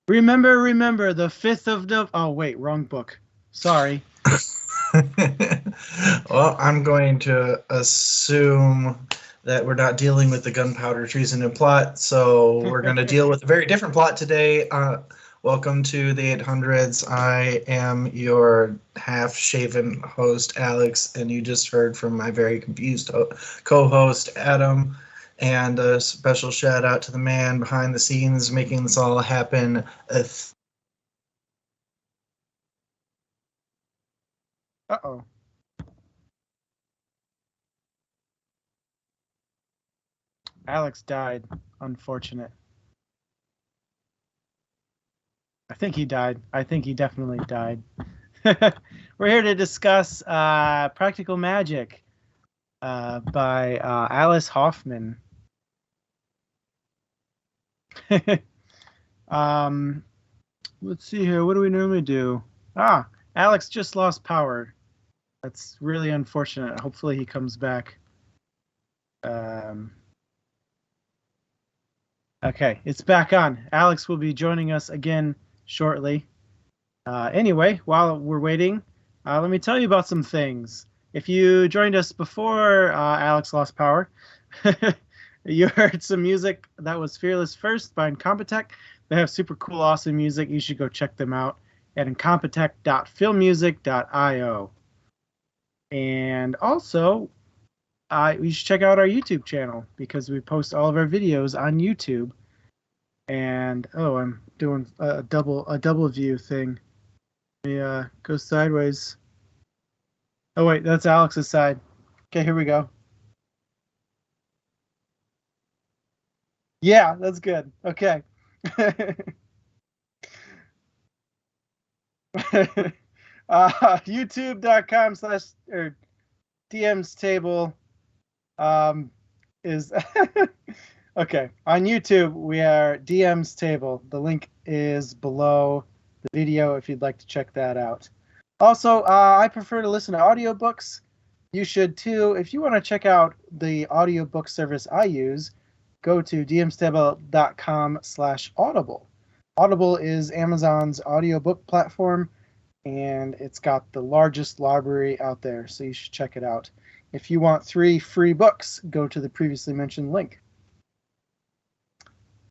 Remember, the 5th of November. Oh, wait, wrong book. Sorry. Well, I'm going to assume that we're not dealing with the gunpowder treason and plot, so we're going to deal with a very different plot today. Welcome to the 800s. I am your half-shaven host, Alex, and you just heard from my very confused co-host, Adam. And a special shout out to the man behind the scenes making this all happen. Uh-oh. Alex died. Unfortunate. I think he died. I think he definitely died. We're here to discuss Practical Magic by Alice Hoffman. Let's see here. What do we normally do? Alex just lost power. That's really unfortunate. Hopefully he comes back. Okay, it's back on. Alex will be joining us again shortly. Anyway, while we're waiting, let me tell you about some things. If you joined us before Alex lost power, you heard some music that was Fearless First by Incompetech. They have super cool, awesome music. You should go check them out at incompetech.filmmusic.io. And also, you should check out our YouTube channel because we post all of our videos on YouTube. And I'm doing a double view thing. Let me go sideways. Oh wait, that's Alex's side. Okay, here we go. Yeah, that's good. Okay. YouTube.com/DMs table is okay. On YouTube, we are DMs table. The link is below the video if you'd like to check that out. Also, I prefer to listen to audiobooks. You should too. If you want to check out the audiobook service I use, go to dmstable.com/audible. Audible is Amazon's audiobook platform, and it's got the largest library out there, so you should check it out. If you want 3 free books, go to the previously mentioned link.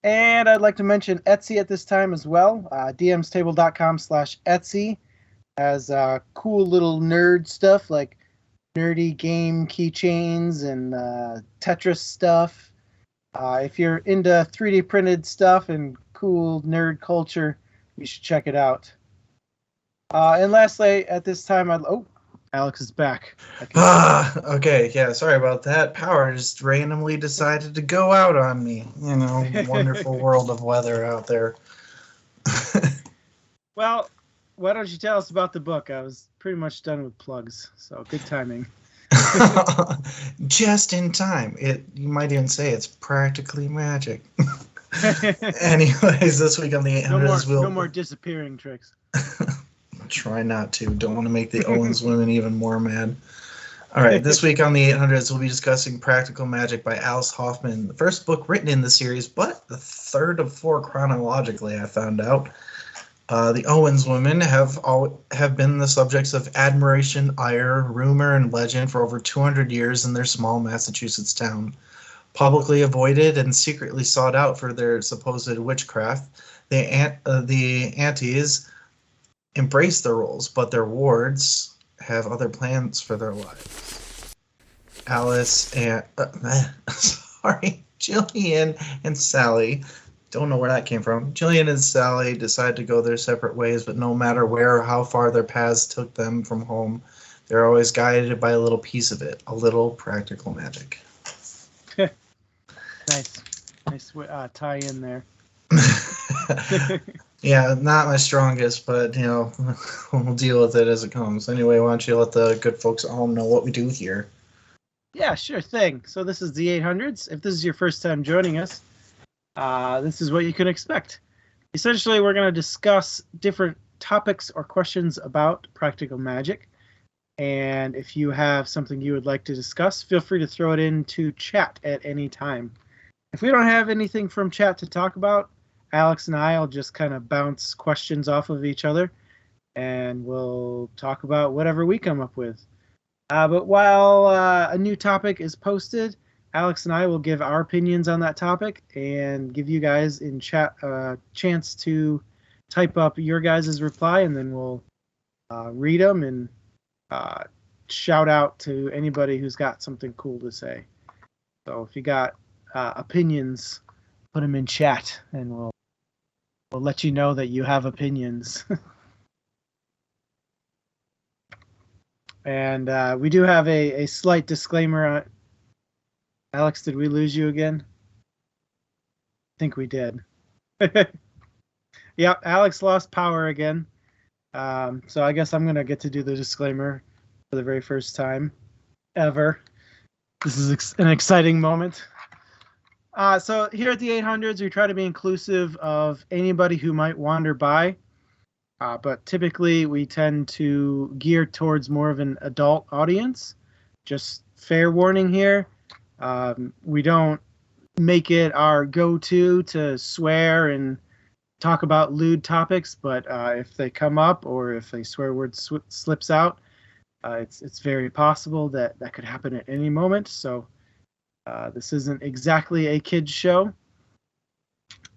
And I'd like to mention Etsy at this time as well. dmstable.com/Etsy has cool little nerd stuff like nerdy game keychains and Tetris stuff. If you're into 3D printed stuff and cool nerd culture, you should check it out. And lastly, at this time, Alex is back. Okay, yeah, sorry about that. Power just randomly decided to go out on me. Wonderful world of weather out there. Well, why don't you tell us about the book? I was pretty much done with plugs, so good timing. Just in time. You might even say it's practically magic. Anyways, this week on the 800s, no more disappearing tricks. Try not to. Don't want to make the Owens women even more mad. All right, this week on the 800s, we'll be discussing Practical Magic by Alice Hoffman, the first book written in the series, but the third of 4 chronologically, I found out. The Owens women have been the subjects of admiration, ire, rumor, and legend for over 200 years in their small Massachusetts town. Publicly avoided and secretly sought out for their supposed witchcraft, the aunties embrace their roles, but their wards have other plans for their lives. Alice and Jillian and Sally. Don't know where that came from. Jillian and Sally decide to go their separate ways, but no matter where or how far their paths took them from home, they're always guided by a little piece of it, a little practical magic. Nice tie in there. Yeah, not my strongest, but we'll deal with it as it comes. Anyway, why don't you let the good folks at home know what we do here? Yeah, sure thing. So this is the 800s. If this is your first time joining us, this is what you can expect. Essentially, we're going to discuss different topics or questions about practical magic. And if you have something you would like to discuss, feel free to throw it into chat at any time. If we don't have anything from chat to talk about, Alex and I will just kind of bounce questions off of each other, and we'll talk about whatever we come up with. But while a new topic is posted, Alex and I will give our opinions on that topic and give you guys in chat a chance to type up your guys' reply, and then we'll read them and shout out to anybody who's got something cool to say. So if you got opinions, put them in chat, and we'll let you know that you have opinions. And we do have a slight disclaimer. Alex, did we lose you again? I think we did. Yep, Alex lost power again. So I guess I'm going to get to do the disclaimer for the very first time ever. This is an exciting moment. So here at the 800s, we try to be inclusive of anybody who might wander by. But typically, we tend to gear towards more of an adult audience. Just fair warning here. We don't make it our go-to to swear and talk about lewd topics, but if they come up or if a swear word slips out, it's very possible that could happen at any moment. So this isn't exactly a kids show.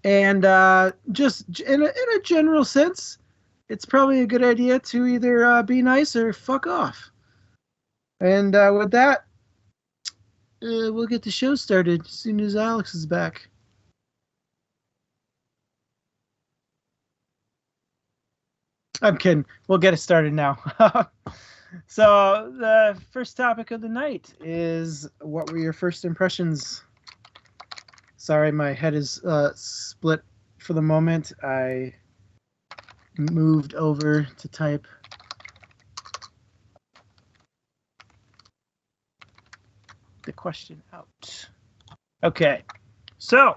And just in a general sense, it's probably a good idea to either be nice or fuck off. And with that, we'll get the show started as soon as Alex is back. I'm kidding. We'll get it started now. So the first topic of the night is, what were your first impressions? Sorry, my head is split for the moment. I moved over to type. The question out. Okay, so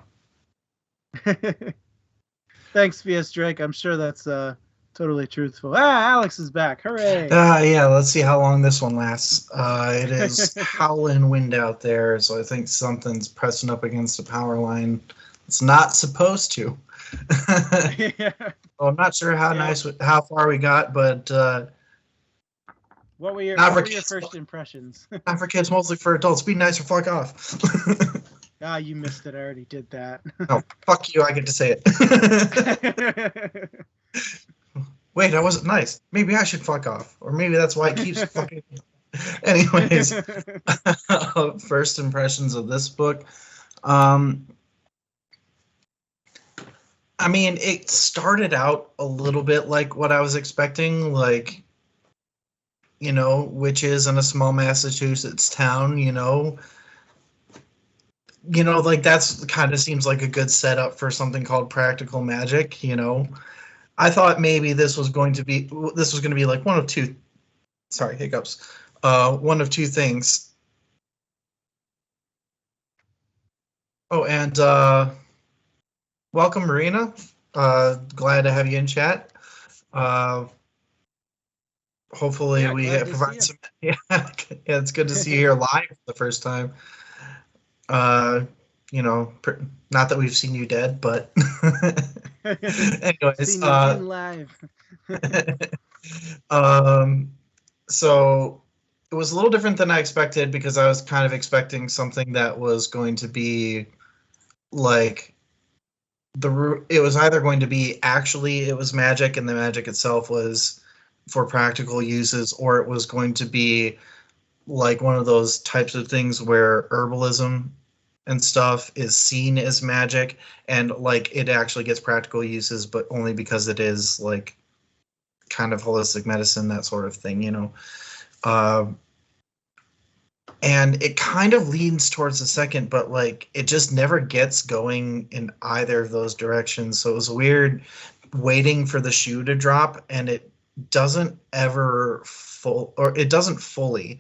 thanks, VS Drake. I'm sure that's totally truthful. Alex is back. Hooray! Yeah, let's see how long this one lasts. It is howling wind out there, so I think something's pressing up against the power line. It's not supposed to. Yeah. Well, I'm not sure how far we got, but what were your first impressions? Not for kids, mostly for adults. Be nice or fuck off. You missed it. I already did that. Oh, fuck you. I get to say it. Wait, I wasn't nice. Maybe I should fuck off. Or maybe that's why it keeps fucking... Anyways, first impressions of this book. I mean, it started out a little bit like what I was expecting, like, you know, witches in a small Massachusetts town, you know, like that's kind of seems like a good setup for something called practical magic, you know. I thought maybe this was going to be like one of two things. Oh, and welcome, Marina. Glad to have you in chat. Hopefully we provide some. Yeah, it's good to see you here live for the first time. You know, not that we've seen you dead, but anyways, live. So it was a little different than I expected, because I was kind of expecting something that was going to be like it was either going to be it was magic and the magic itself was for practical uses, or it was going to be like one of those types of things where herbalism and stuff is seen as magic and like it actually gets practical uses, but only because it is like kind of holistic medicine, that sort of thing, you know. And it kind of leans towards the second, but like it just never gets going in either of those directions. So it was weird waiting for the shoe to drop, and it doesn't ever it doesn't fully.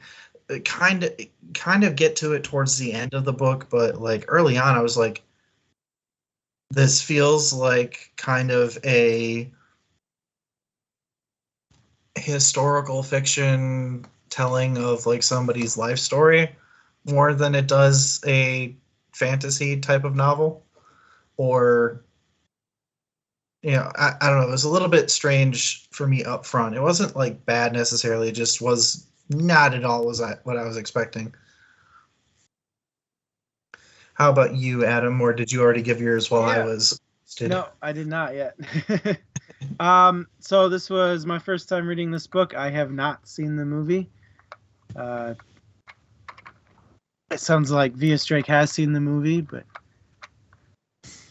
It kind of get to it towards the end of the book, but like early on I was like, this feels like kind of a historical fiction telling of like somebody's life story more than it does a fantasy type of novel, or I don't know. It was a little bit strange for me up front. It wasn't like bad necessarily. It just was not at all what I was expecting. How about you, Adam? Or did you already give yours while I was? No, I did not yet. So this was my first time reading this book. I have not seen the movie. It sounds like V.S. Drake has seen the movie, but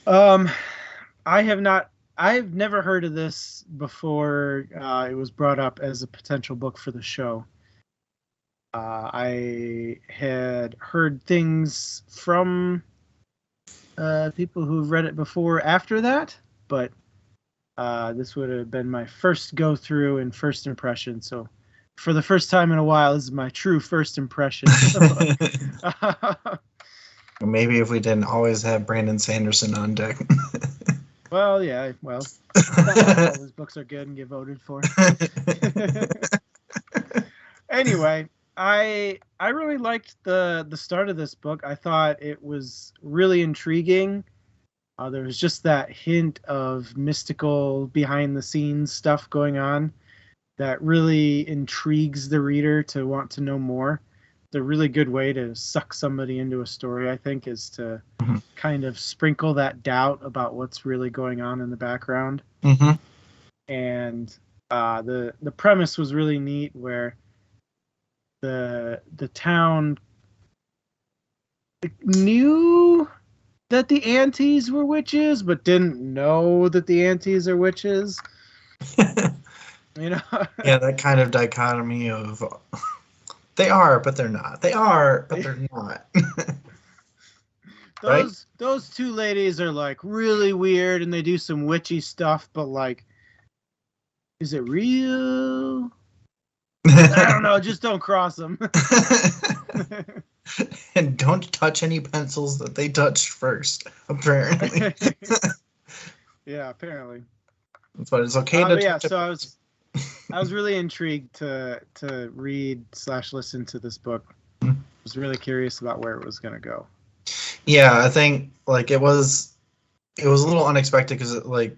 I have not. I've never heard of this before. It was brought up as a potential book for the show. I had heard things from people who've read it before after that, but this would have been my first go through and first impression. So for the first time in a while, this is my true first impression. Maybe if we didn't always have Brandon Sanderson on deck. Well, yeah, well, all his books are good and get voted for. Anyway, I really liked the start of this book. I thought it was really intriguing. There was just that hint of mystical behind the scenes stuff going on that really intrigues the reader to want to know more. It's a really good way to suck somebody into a story, I think, is to kind of sprinkle that doubt about what's really going on in the background. Mm-hmm. And the premise was really neat, where the town knew that the aunties were witches, but didn't know that the aunties are witches. Yeah, that kind of dichotomy of they are, but they're not. They are, but they're not. Those two ladies are like really weird, and they do some witchy stuff, but like, is it real? I don't know. Just don't cross them. And don't touch any pencils that they touched first, apparently. Yeah, apparently. But it's okay to touch. So I was really intrigued to read / listen to this book. I was really curious about where it was going to go. Yeah, I think like it was a little unexpected because it like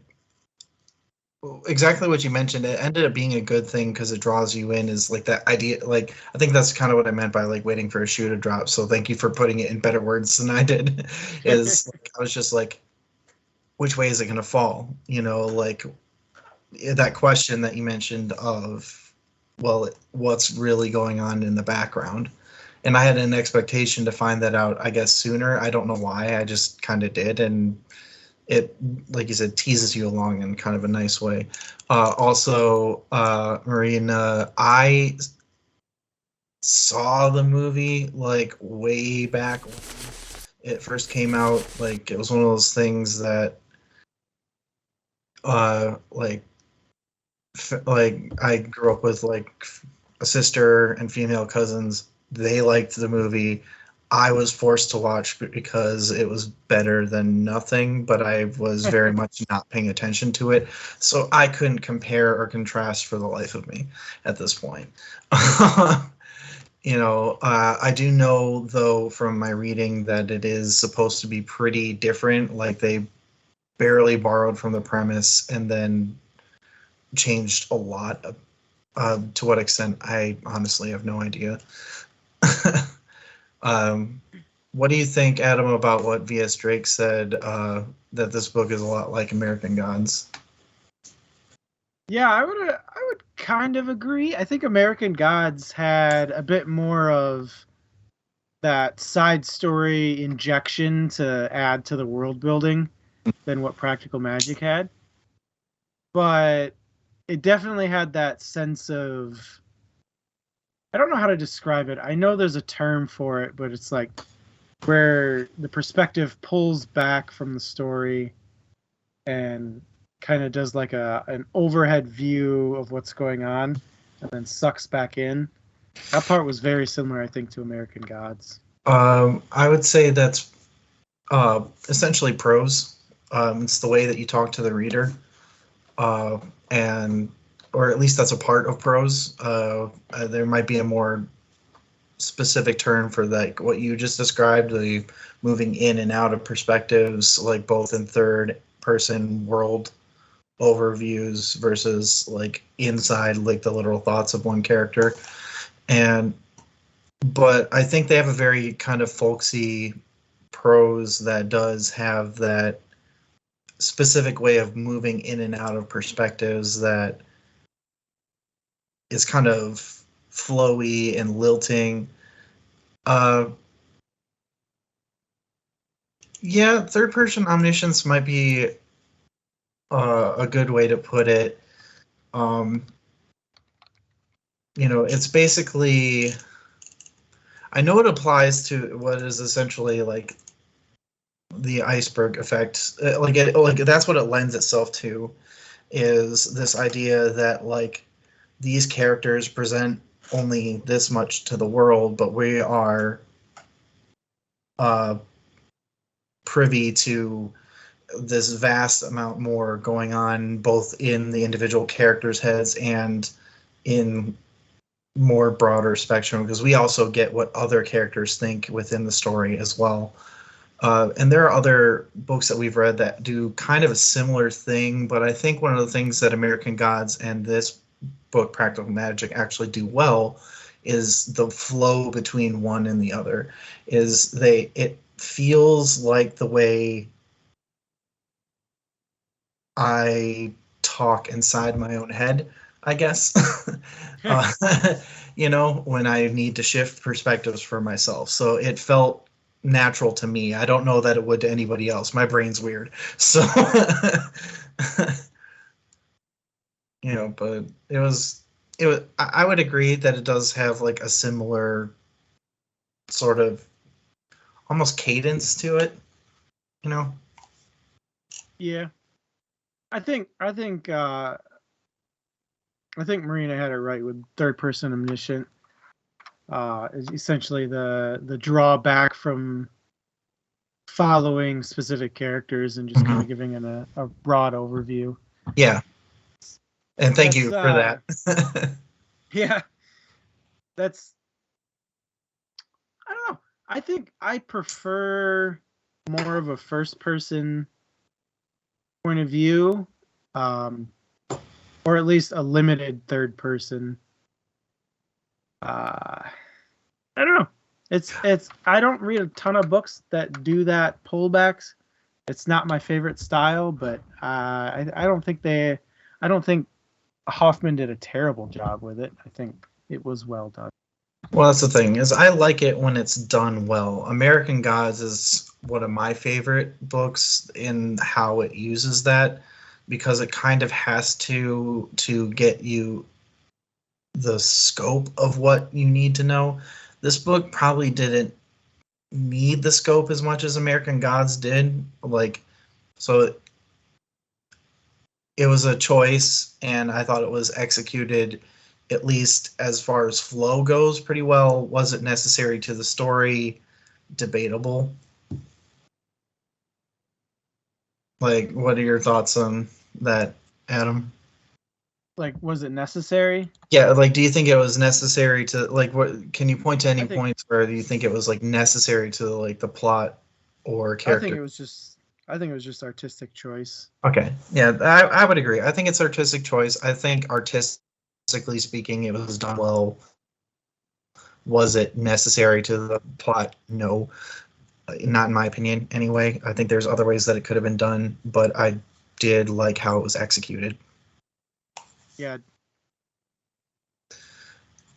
exactly what you mentioned. It ended up being a good thing because it draws you in. Is like that idea. Like I think that's kind of what I meant by like waiting for a shoe to drop. So thank you for putting it in better words than I did. Is like, I was just like, which way is it going to fall? Like that question that you mentioned of, well, what's really going on in the background? And I had an expectation to find that out, I guess, sooner. I don't know why. I just kind of did. And it, like you said, teases you along in kind of a nice way. Also, Marina, I saw the movie like way back when it first came out. Like it was one of those things that like I grew up with like a sister and female cousins. They liked the movie. I was forced to watch because it was better than nothing, but I was very much not paying attention to it. So I couldn't compare or contrast for the life of me at this point. I do know, though, from my reading that it is supposed to be pretty different. Like they barely borrowed from the premise and then changed a lot. To what extent, I honestly have no idea. What do you think, Adam, about what V.S. Drake said, that this book is a lot like American Gods? Yeah, I would kind of agree. I think American Gods had a bit more of that side story injection to add to the world building than what Practical Magic had. But it definitely had that sense of, I don't know how to describe it. I know there's a term for it, but it's like where the perspective pulls back from the story and kind of does like an overhead view of what's going on and then sucks back in. That part was very similar, I think, to American Gods. I would say that's essentially prose. It's the way that you talk to the reader, or at least that's a part of prose. There might be a more specific term for like what you just described, the moving in and out of perspectives, like both in third person world overviews versus like inside like the literal thoughts of one character. But I think they have a very kind of folksy prose that does have that specific way of moving in and out of perspectives that is kind of flowy and lilting. Yeah, third person omniscience might be a good way to put it. It's basically, I know it applies to what is essentially like the iceberg effect. Like that's what it lends itself to, is this idea that like these characters present only this much to the world, but we are privy to this vast amount more going on both in the individual characters' heads and in more broader spectrum, because we also get what other characters think within the story as well. And there are other books that we've read that do kind of a similar thing, but I think one of the things that American Gods and this book, Practical Magic, actually do well is the flow between one and the other. It feels like the way I talk inside my own head, I guess. When I need to shift perspectives for myself. So it felt natural to me. I don't know that it would to anybody else. My brain's weird. So, but it was, I would agree that it does have like a similar sort of almost cadence to it, Yeah. I think Marina had it right with third person omniscient. Is essentially the drawback from following specific characters and just kind of giving it a broad overview. Yeah. And thank you for that. Yeah. I don't know. I think I prefer more of a first person point of view, or at least a limited third person. I don't know. It's I don't read a ton of books that do that pullbacks. It's not my favorite style, but I don't think Hoffman did a terrible job with it. I think it was well done. Well, that's the thing, is I like it when it's done well. American Gods is one of my favorite books in how it uses that, because it kind of has to get you the scope of what you need to know. This book probably didn't need the scope as much as American Gods did. So it was a choice, and I thought it was executed, at least as far as flow goes, pretty well. Was it necessary to the story? Debatable. What are your thoughts on that, Adam? Was it necessary? Yeah, do you think it was necessary to, what, can you point to any points where you think it was necessary to the plot or character? I think it was just artistic choice. Okay. Yeah, I would agree. I think it's artistic choice. I think artistically speaking, it was done well. Was it necessary to the plot? No. Not in my opinion, anyway. I think there's other ways that it could have been done, but I did like how it was executed. Yeah.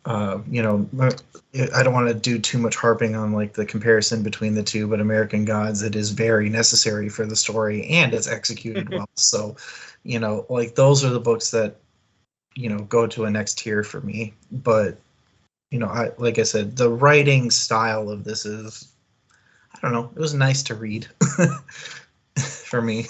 I don't want to do too much harping on the comparison between the two, but American Gods, it is very necessary for the story and it's executed well. So, those are the books that, go to a next tier for me. But, like I said, the writing style of this is, I don't know, it was nice to read for me.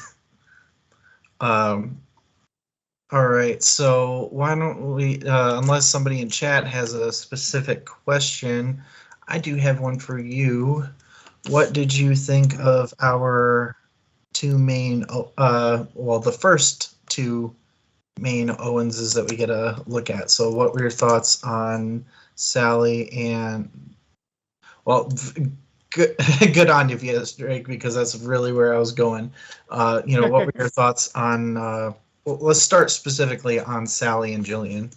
All right, so why don't we, unless somebody in chat has a specific question, I do have one for you. What did you think of our two main, the first two main Owenses that we get a look at? So what were your thoughts on Sally and, good on you, Drake, because that's really where I was going. What were your thoughts on Well, let's start specifically on Sally and Jillian.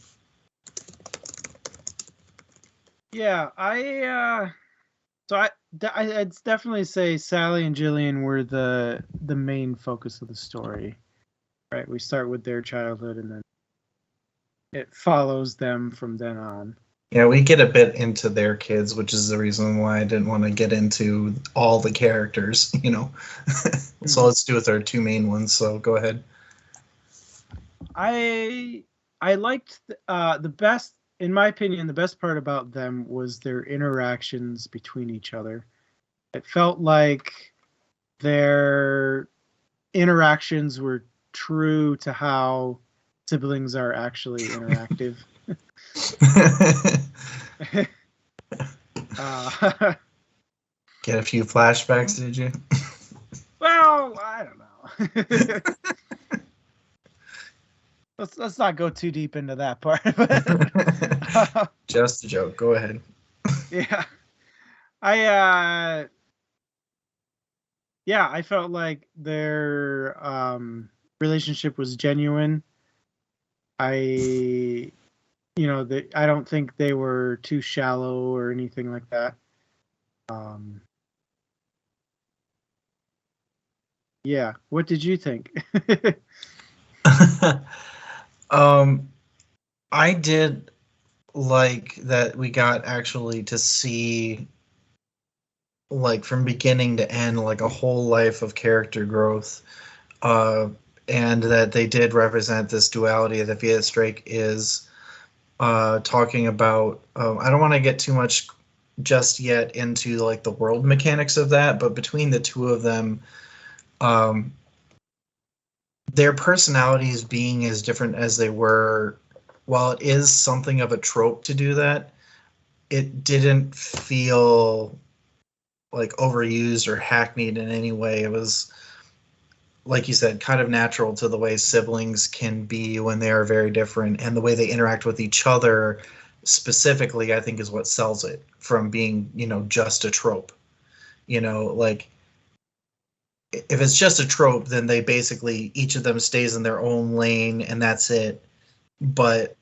Yeah, I'd definitely say Sally and Jillian were the main focus of the story. Right, we start with their childhood, and then it follows them from then on. Yeah, we get a bit into their kids, which is the reason why I didn't want to get into all the characters, you know. So let's do with our two main ones. So go ahead. I liked the best, in my opinion, the best part about them was their interactions between each other. It felt like their interactions were true to how siblings are actually interactive. Get a few flashbacks, did you? Well, I don't know. let's not go too deep into that part. Just a joke. Go ahead. Yeah, I felt like their relationship was genuine. I don't think they were too shallow or anything like that. Yeah, what did you think? I did like that we got actually to see, like, from beginning to end, like a whole life of character growth, and that they did represent this duality that V.S. Drake is talking about. I don't want to get too much just yet into like the world mechanics of that, but between the two of them, their personalities being as different as they were, while it is something of a trope to do that, it didn't feel like overused or hackneyed in any way. It was, like you said, kind of natural to the way siblings can be when they are very different, and the way they interact with each other specifically, I think, is what sells it from being, just a trope. Like, if it's just a trope, then they basically, each of them stays in their own lane and that's it. But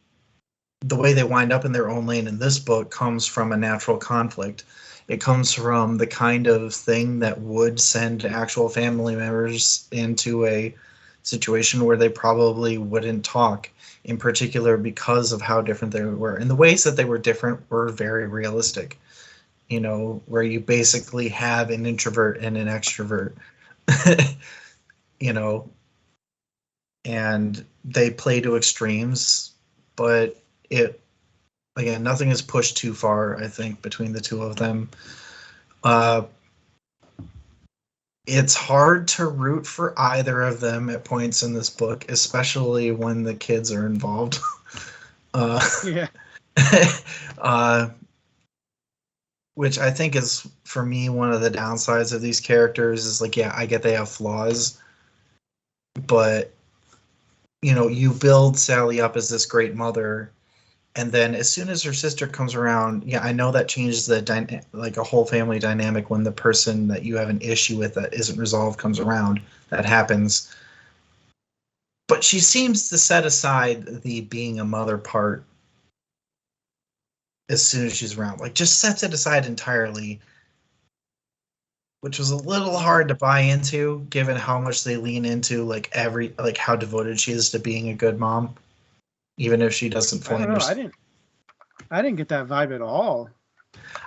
the way they wind up in their own lane in this book comes from a natural conflict. It comes from the kind of thing that would send actual family members into a situation where they probably wouldn't talk, in particular because of how different they were. And the ways that they were different were very realistic, where you basically have an introvert and an extrovert. you know, and they play to extremes, but again, nothing is pushed too far, I think, between the two of them. It's hard to root for either of them at points in this book, especially when the kids are involved. Yeah. Which I think is, for me, one of the downsides of these characters is, like, yeah, I get they have flaws, but you build Sally up as this great mother, and then as soon as her sister comes around, yeah, I know that changes like a whole family dynamic when the person that you have an issue with that isn't resolved comes around. That happens. But she seems to set aside the being a mother part as soon as she's around. Like, just sets it aside entirely, which was a little hard to buy into, given how much they lean into like how devoted she is to being a good mom, even if she doesn't fully understand. I didn't get that vibe at all.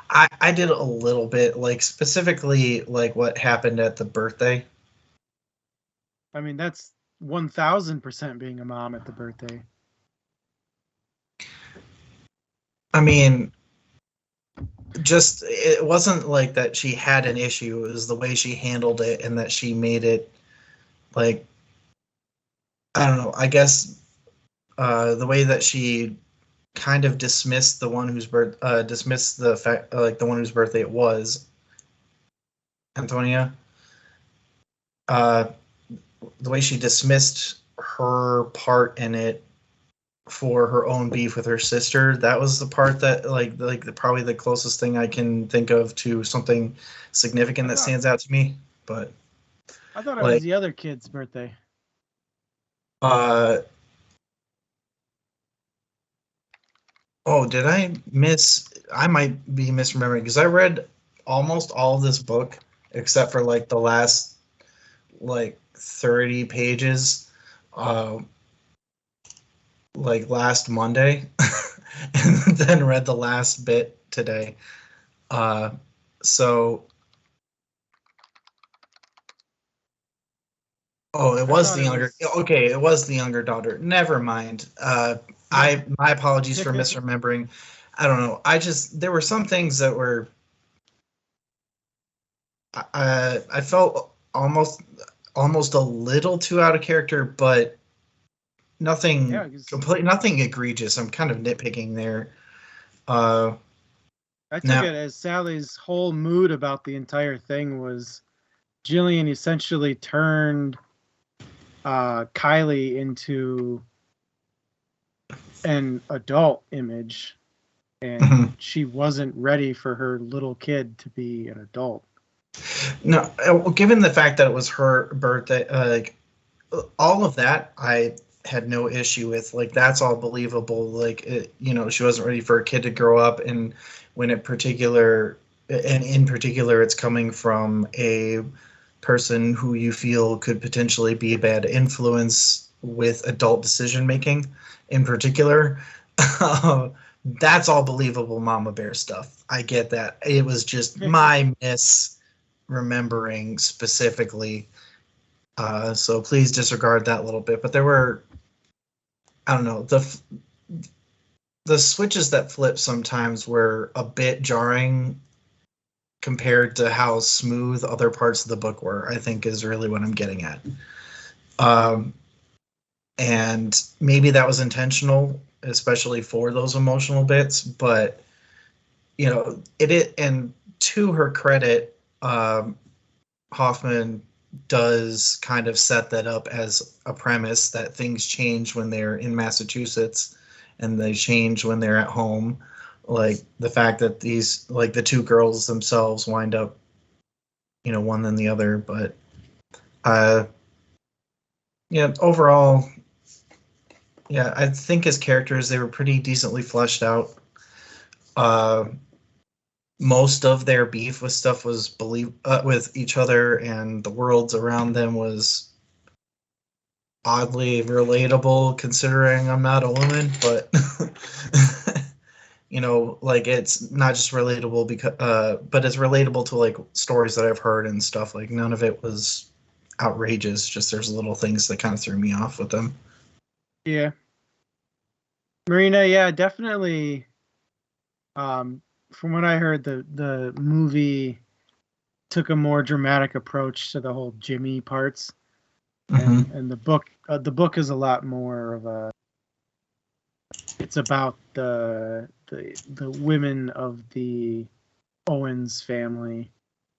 I did a little bit, like, specifically like what happened at the birthday. I mean, that's 1000% being a mom at the birthday. I mean, just, it wasn't like that she had an issue. It was the way she handled it, and that she made it, like, I don't know, I guess the way that she kind of dismissed the one whose dismissed the fact, like, the one whose birthday it was, Antonia. The way she dismissed her part in it for her own beef with her sister, that was the part that probably the closest thing I can think of to something significant that stands out to me. But I thought it was the other kid's birthday. Uh, oh, did I miss? I might be misremembering because I read almost all of this book except for like the last like 30 pages, uh, like last Monday, and then read the last bit today. Uh, so, oh, it I was thought the it younger. was. Okay, it was the younger daughter. Never mind. My apologies for misremembering. I don't know. There were some things that were. I felt almost a little too out of character, but Yeah, nothing egregious. I'm kind of nitpicking there. Uh, I took now, it as Sally's whole mood about the entire thing was Jillian essentially turned Kylie into an adult image, and she wasn't ready for her little kid to be an adult. no, given the fact that it was her birthday, like all of that, I had no issue with. Like that's all believable. Like she wasn't ready for a kid to grow up, and when in particular, it's coming from a person who you feel could potentially be a bad influence with adult decision making, in particular. That's all believable mama bear stuff. I get that. It was just my misremembering specifically, so please disregard that a little bit. But there were, I don't know, the switches that flip sometimes were a bit jarring compared to how smooth other parts of the book were, I think is really what I'm getting at. And maybe that was intentional, especially for those emotional bits, but and to her credit, Hoffman does kind of set that up as a premise that things change when they're in Massachusetts and they change when they're at home. Like the fact that the two girls themselves wind up, one than the other. But, overall, yeah, I think as characters, they were pretty decently fleshed out. Most of their beef with stuff was with each other and the worlds around them was oddly relatable considering I'm not a woman, but like it's not just relatable because but it's relatable to like stories that I've heard and stuff. Like none of it was outrageous, just there's little things that kind of threw me off with them. Yeah. Marina, yeah, definitely. From what I heard, the movie took a more dramatic approach to the whole Jimmy parts, and the book is a lot more of a. It's about the women of the Owens family,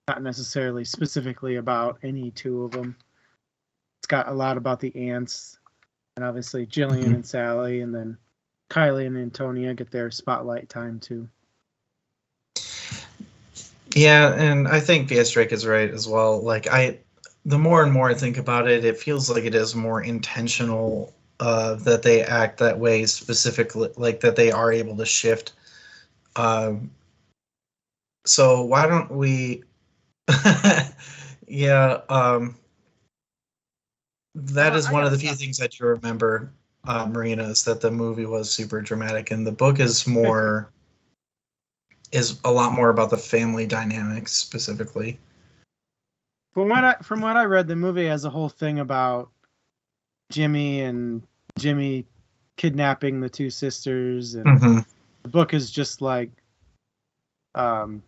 not necessarily specifically about any two of them. It's got a lot about the aunts, and obviously Jillian and Sally, and then Kylie and Antonia get their spotlight time too. Yeah, and I think V.S. Drake is right as well. Like the more and more I think about it, it feels like it is more intentional that they act that way specifically, like that they are able to shift. So why don't we? Yeah, that is one of the few things I do remember, Marina, is that the movie was super dramatic, and the book is a lot more about the family dynamics specifically. From what I read, the movie has a whole thing about Jimmy kidnapping the two sisters, and the book is just like, one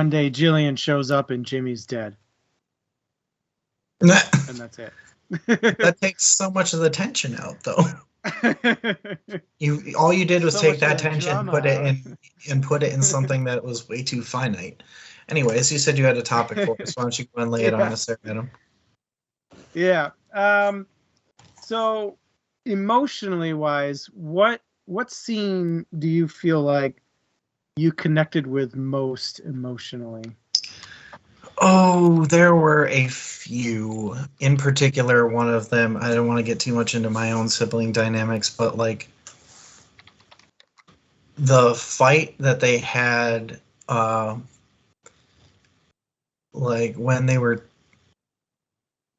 day Jillian shows up and Jimmy's dead, and that's it. That takes so much of the tension out, though. All you did was take that tension, put it in something that was way too finite. Anyways, you said you had a topic for us. Why don't you go and lay it on us there, Adam? Yeah. So emotionally wise, what scene do you feel like you connected with most emotionally? Oh, there were a few. In particular, one of them, I don't want to get too much into my own sibling dynamics, but like the fight that they had, like when they were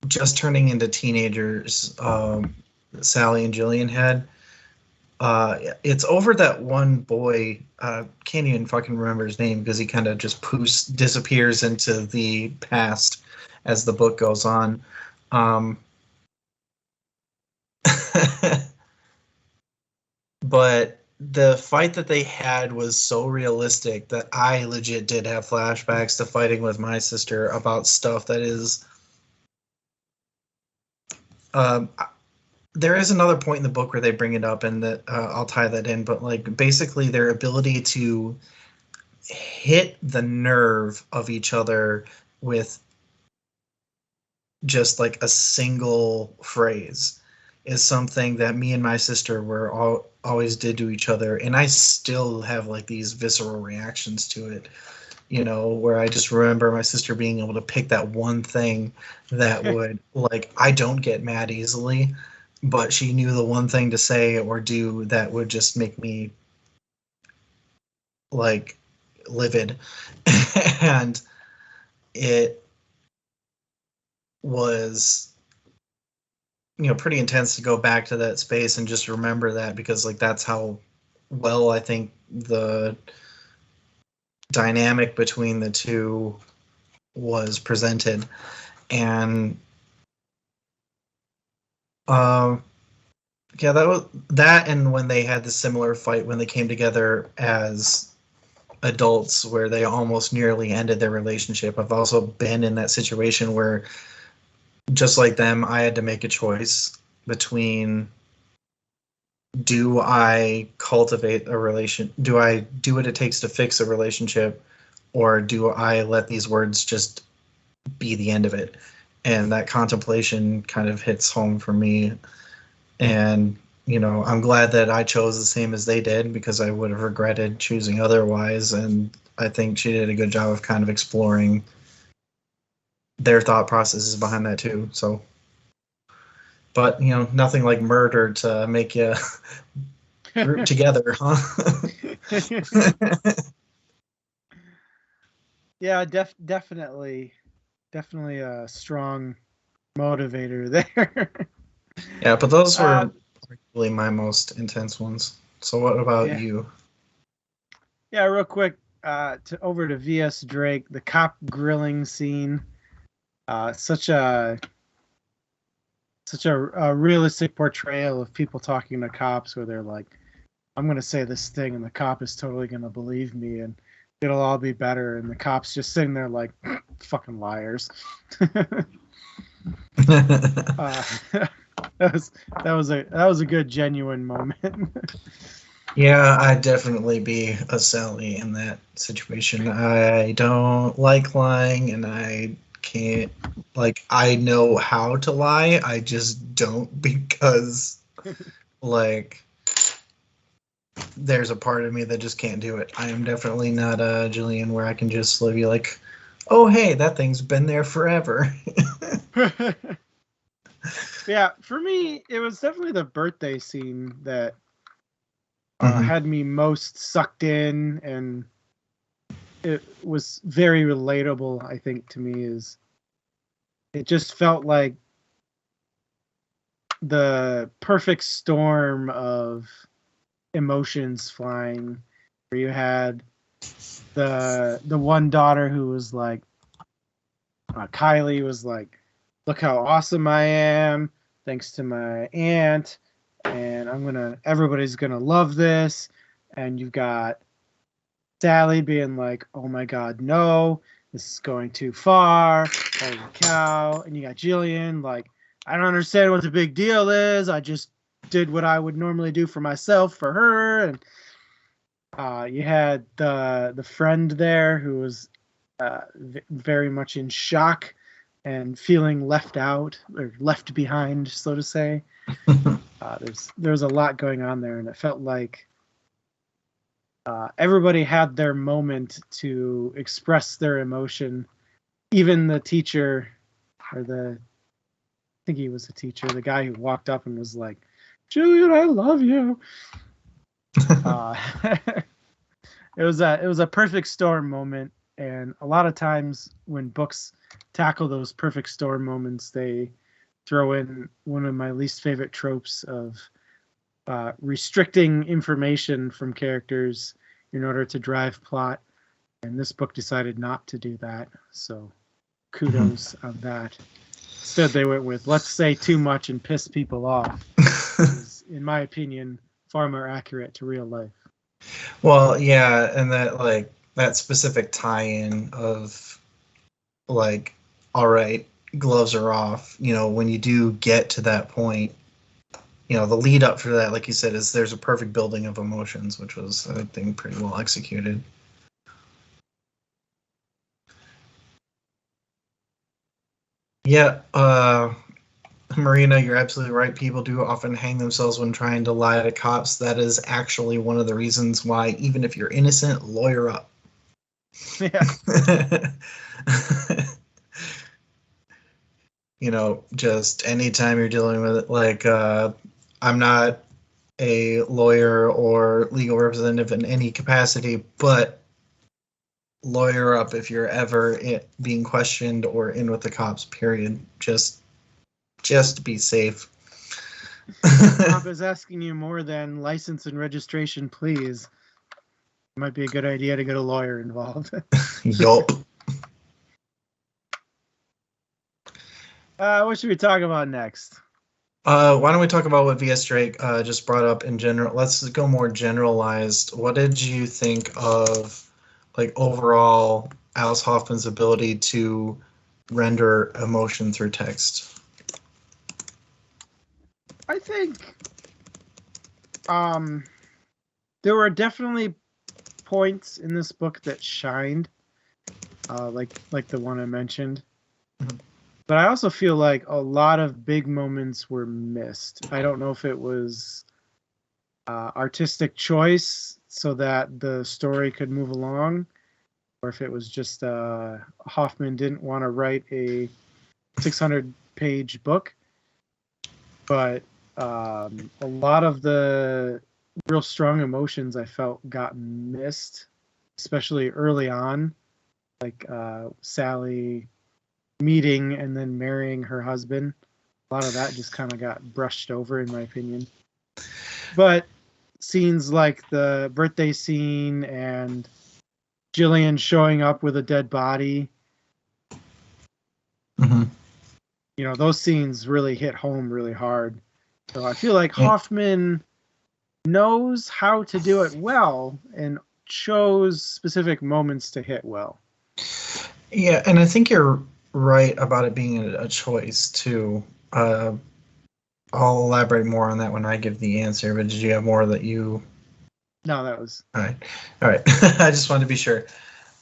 just turning into teenagers, Sally and Jillian had. It's over that one boy. Can't even fucking remember his name because he kind of just disappears into the past as the book goes on. But the fight that they had was so realistic that I legit did have flashbacks to fighting with my sister about stuff that is. Um, there is another point in the book where they bring it up, and that I'll tie that in. But like basically, their ability to hit the nerve of each other with just like a single phrase is something that me and my sister always did to each other, and I still have like these visceral reactions to it. You know, where I just remember my sister being able to pick that one thing that would, like, I don't get mad easily, but she knew the one thing to say or do that would just make me, like, livid. And it was, you know, pretty intense to go back to that space and just remember that because, like, that's how well I think the dynamic between the two was presented. And yeah, that was that, and when they had the similar fight when they came together as adults where they almost nearly ended their relationship. I've also been in that situation where, just like them, I had to make a choice between, do I cultivate a relation? Do I do what it takes to fix a relationship, or do I let these words just be the end of it? And that contemplation kind of hits home for me. And, you know, I'm glad that I chose the same as they did because I would have regretted choosing otherwise. And I think she did a good job of kind of exploring their thought processes behind that too. So, but, you know, nothing like murder to make you root together, huh? Yeah, definitely a strong motivator there. Yeah, but those were really my most intense ones. So what about you? Yeah, real quick, over to V.S. Drake, the cop grilling scene. Such a realistic portrayal of people talking to cops where they're like, I'm going to say this thing and the cop is totally going to believe me and it'll all be better. And the cop's just sitting there like, fucking liars. That was a good, genuine moment. Yeah, I'd definitely be a Sally in that situation. I don't like lying, and I can't, like, I know how to lie, I just don't because, like, there's a part of me that just can't do it. I am definitely not a Jillian where I can just be like, oh, hey, that thing's been there forever. Yeah, for me, it was definitely the birthday scene that had me most sucked in, and it was very relatable, I think, to me. Is it just felt like the perfect storm of emotions flying, where you had the one daughter who was like, Kylie was like, look how awesome I am thanks to my aunt, and everybody's gonna love this. And you've got Sally being like, oh my god, no, this is going too far, holy cow. And you got Jillian like, I don't understand what the big deal is, I just did what I would normally do for myself for her. And you had the friend there who was very much in shock and feeling left out or left behind, so to say. There's a lot going on there, and it felt like everybody had their moment to express their emotion even the teacher, or I think he was a teacher, the guy who walked up and was like, "Julian, I love you." It was a perfect storm moment, and a lot of times when books tackle those perfect storm moments, they throw in one of my least favorite tropes of restricting information from characters in order to drive plot, and this book decided not to do that, so kudos on that. Instead, they went with, let's say too much and piss people off, which is, in my opinion, far more accurate to real life. Well, yeah, and that specific tie-in of like, all right, gloves are off. When you do get to that point, the lead up for that, like you said, is there's a perfect building of emotions, which was, I think, pretty well executed. Yeah, Marina, you're absolutely right. People do often hang themselves when trying to lie to cops. That is actually one of the reasons why, even if you're innocent, lawyer up. Yeah. Just anytime you're dealing with it, I'm not a lawyer or legal representative in any capacity, but lawyer up if you're ever being questioned or in with the cops, period. Just to be safe. Cop is asking you more than license and registration, please. It might be a good idea to get a lawyer involved. Yup. What should we talk about next? Why don't we talk about what V.S. Drake just brought up in general? Let's go more generalized. What did you think of, overall Alice Hoffman's ability to render emotion through text? I think there were definitely points in this book that shined, like the one I mentioned. Mm-hmm. But I also feel like a lot of big moments were missed. I don't know if it was artistic choice so that the story could move along, or if it was just Hoffman didn't want to write a 600-page book. But a lot of the real strong emotions I felt got missed, especially early on, like Sally meeting and then marrying her husband. A lot of that just kind of got brushed over, in my opinion. But scenes like the birthday scene and Jillian showing up with a dead body, mm-hmm. Those scenes really hit home really hard. So I feel like Hoffman knows how to do it well and chose specific moments to hit well. Yeah, and I think you're right about it being a choice too. I'll elaborate more on that when I give the answer, but did you have more that you... No, that was... All right. I just wanted to be sure.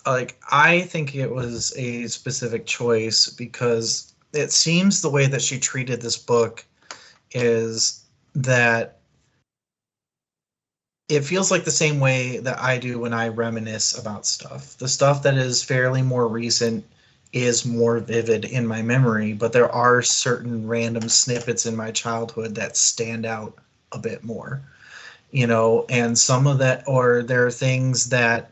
I think it was a specific choice because it seems the way that she treated this book is that it feels like the same way that I do when I reminisce about stuff. The stuff that is fairly more recent is more vivid in my memory, but there are certain random snippets in my childhood that stand out a bit more, and some of that, or there are things that,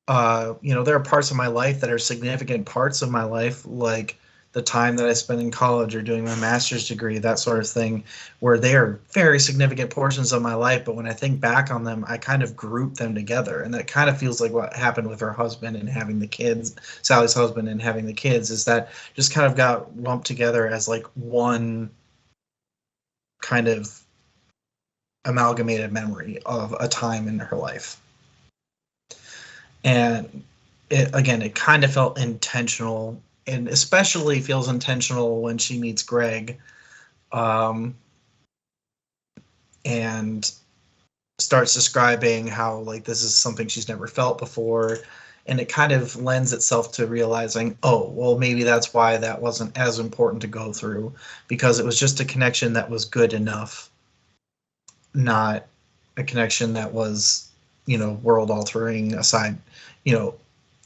there are parts of my life that are significant parts of my life, like the time that I spent in college or doing my master's degree, that sort of thing, where they are very significant portions of my life. But when I think back on them, I kind of group them together. And that kind of feels like what happened with her husband and having the kids, Sally's husband and having the kids, is that just kind of got lumped together as one kind of amalgamated memory of a time in her life. And it kind of felt intentional, and especially feels intentional when she meets Greg, and starts describing how this is something she's never felt before, and it kind of lends itself to realizing, oh, well, maybe that's why that wasn't as important to go through, because it was just a connection that was good enough, not a connection that was, world altering, aside,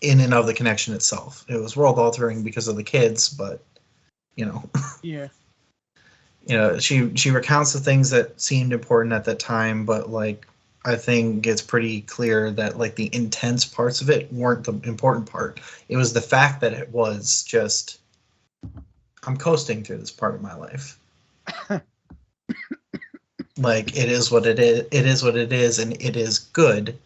in and of the connection itself. It was world altering because of the kids, but Yeah. She recounts the things that seemed important at that time, but like I think it's pretty clear that like the intense parts of it weren't the important part. It was the fact that it was just I'm coasting through this part of my life. Like it is what it is. It is what it is, and it is good.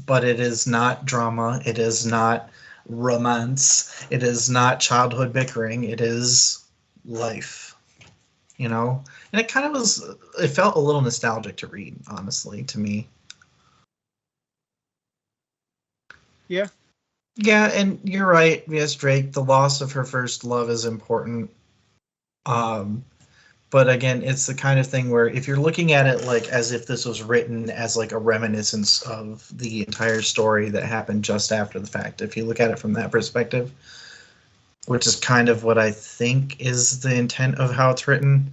But it is not drama. It is not romance. It is not childhood bickering. It is life. And it kind of was. It felt a little nostalgic to read, honestly, to me. Yeah. Yeah, and you're right. Yes, Drake. The loss of her first love is important. But again, it's the kind of thing where if you're looking at it like as if this was written as like a reminiscence of the entire story that happened just after the fact, if you look at it from that perspective, which is kind of what I think is the intent of how it's written,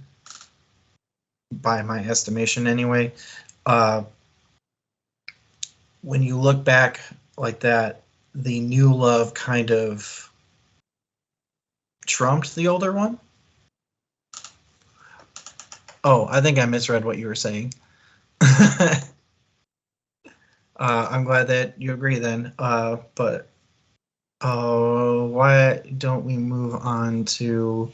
by my estimation anyway. When you look back like that, the new love kind of trumped the older one. Oh, I think I misread what you were saying. I'm glad that you agree then. But why don't we move on to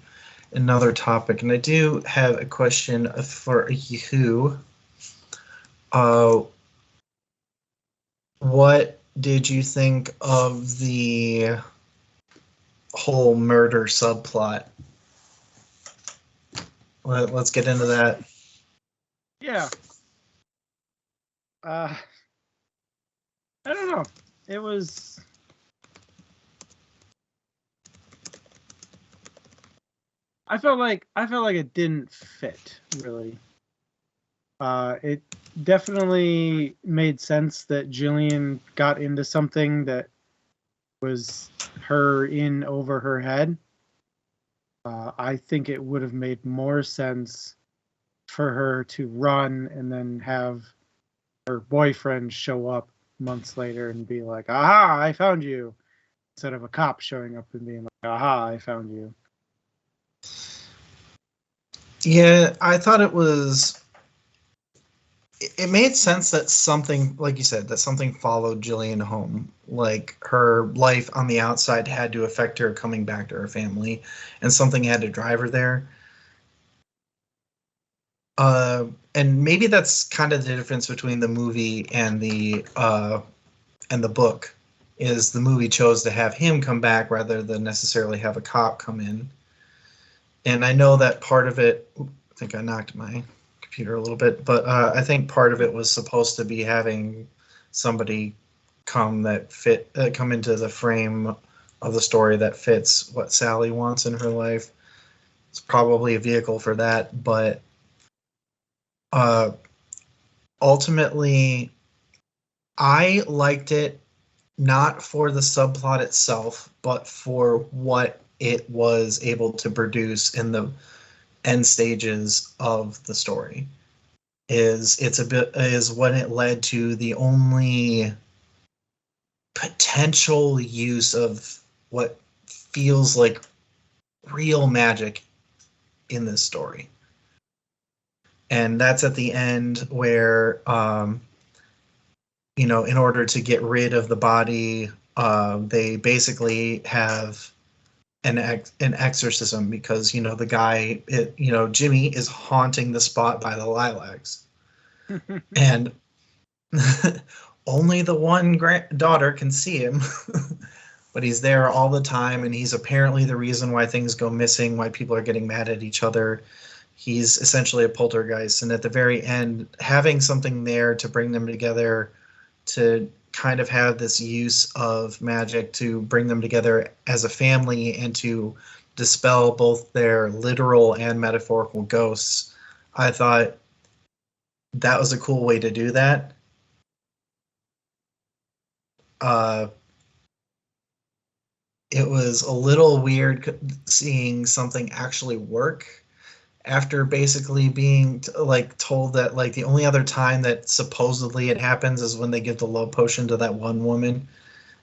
another topic? And I do have a question for you. What did you think of the whole murder subplot? Let's get into that. Yeah. I don't know. It was. I felt like it didn't fit really. It definitely made sense that Jillian got into something that was her in over her head. I think it would have made more sense for her to run and then have her boyfriend show up months later and be like, "Aha, I found you," instead of a cop showing up and being like, "Aha, I found you." Yeah, I thought it made sense that something, like you said, that something followed Jillian home. Like her life on the outside had to affect her coming back to her family, and something had to drive her there. And maybe that's kind of the difference between the movie and the book. Is the movie chose to have him come back rather than necessarily have a cop come in. And I know that part of it, I think I knocked my computer a little bit, but I think part of it was supposed to be having somebody come into the frame of the story that fits what Sally wants in her life. It's probably a vehicle for that, but ultimately, I liked it not for the subplot itself, but for what it was able to produce in the end stages of the story. Is when it led to the only potential use of what feels like real magic in this story. And that's at the end where in order to get rid of the body, they basically have an exorcism because the guy, Jimmy is haunting the spot by the lilacs, and only the one daughter can see him, but he's there all the time, and he's apparently the reason why things go missing, why people are getting mad at each other. He's essentially a poltergeist, and at the very end, having something there to bring them together, to kind of have this use of magic to bring them together as a family and to dispel both their literal and metaphorical ghosts. I thought that was a cool way to do that. It was a little weird seeing something actually work after basically being told that the only other time that supposedly it happens is when they give the love potion to that one woman,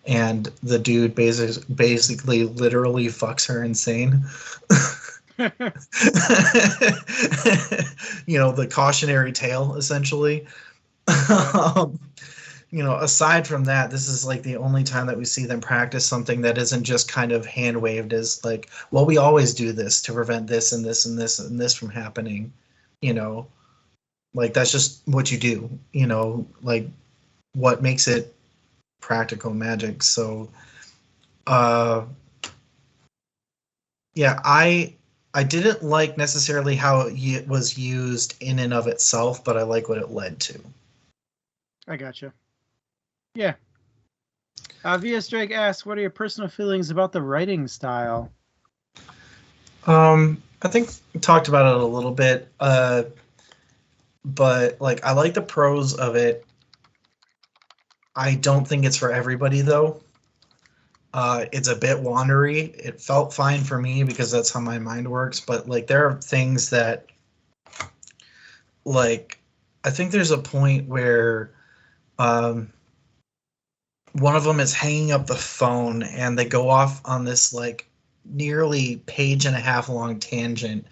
and the dude basically literally fucks her insane. The cautionary tale, essentially. um, aside from that, this is like the only time that we see them practice something that isn't just kind of hand waved as like, well, we always do this to prevent this and this and this and this from happening. Like that's just what you do. Like what makes it practical magic. So, yeah, I didn't like necessarily how it was used in and of itself, but I like what it led to. I gotcha. Yeah. VS Drake asks, what are your personal feelings about the writing style? I think we talked about it a little bit, but like I like the prose of it. I don't think it's for everybody though. It's a bit wandery. It felt fine for me because that's how my mind works, but like there are things that like I think there's a point where one of them is hanging up the phone and they go off on this like nearly page and a half long tangent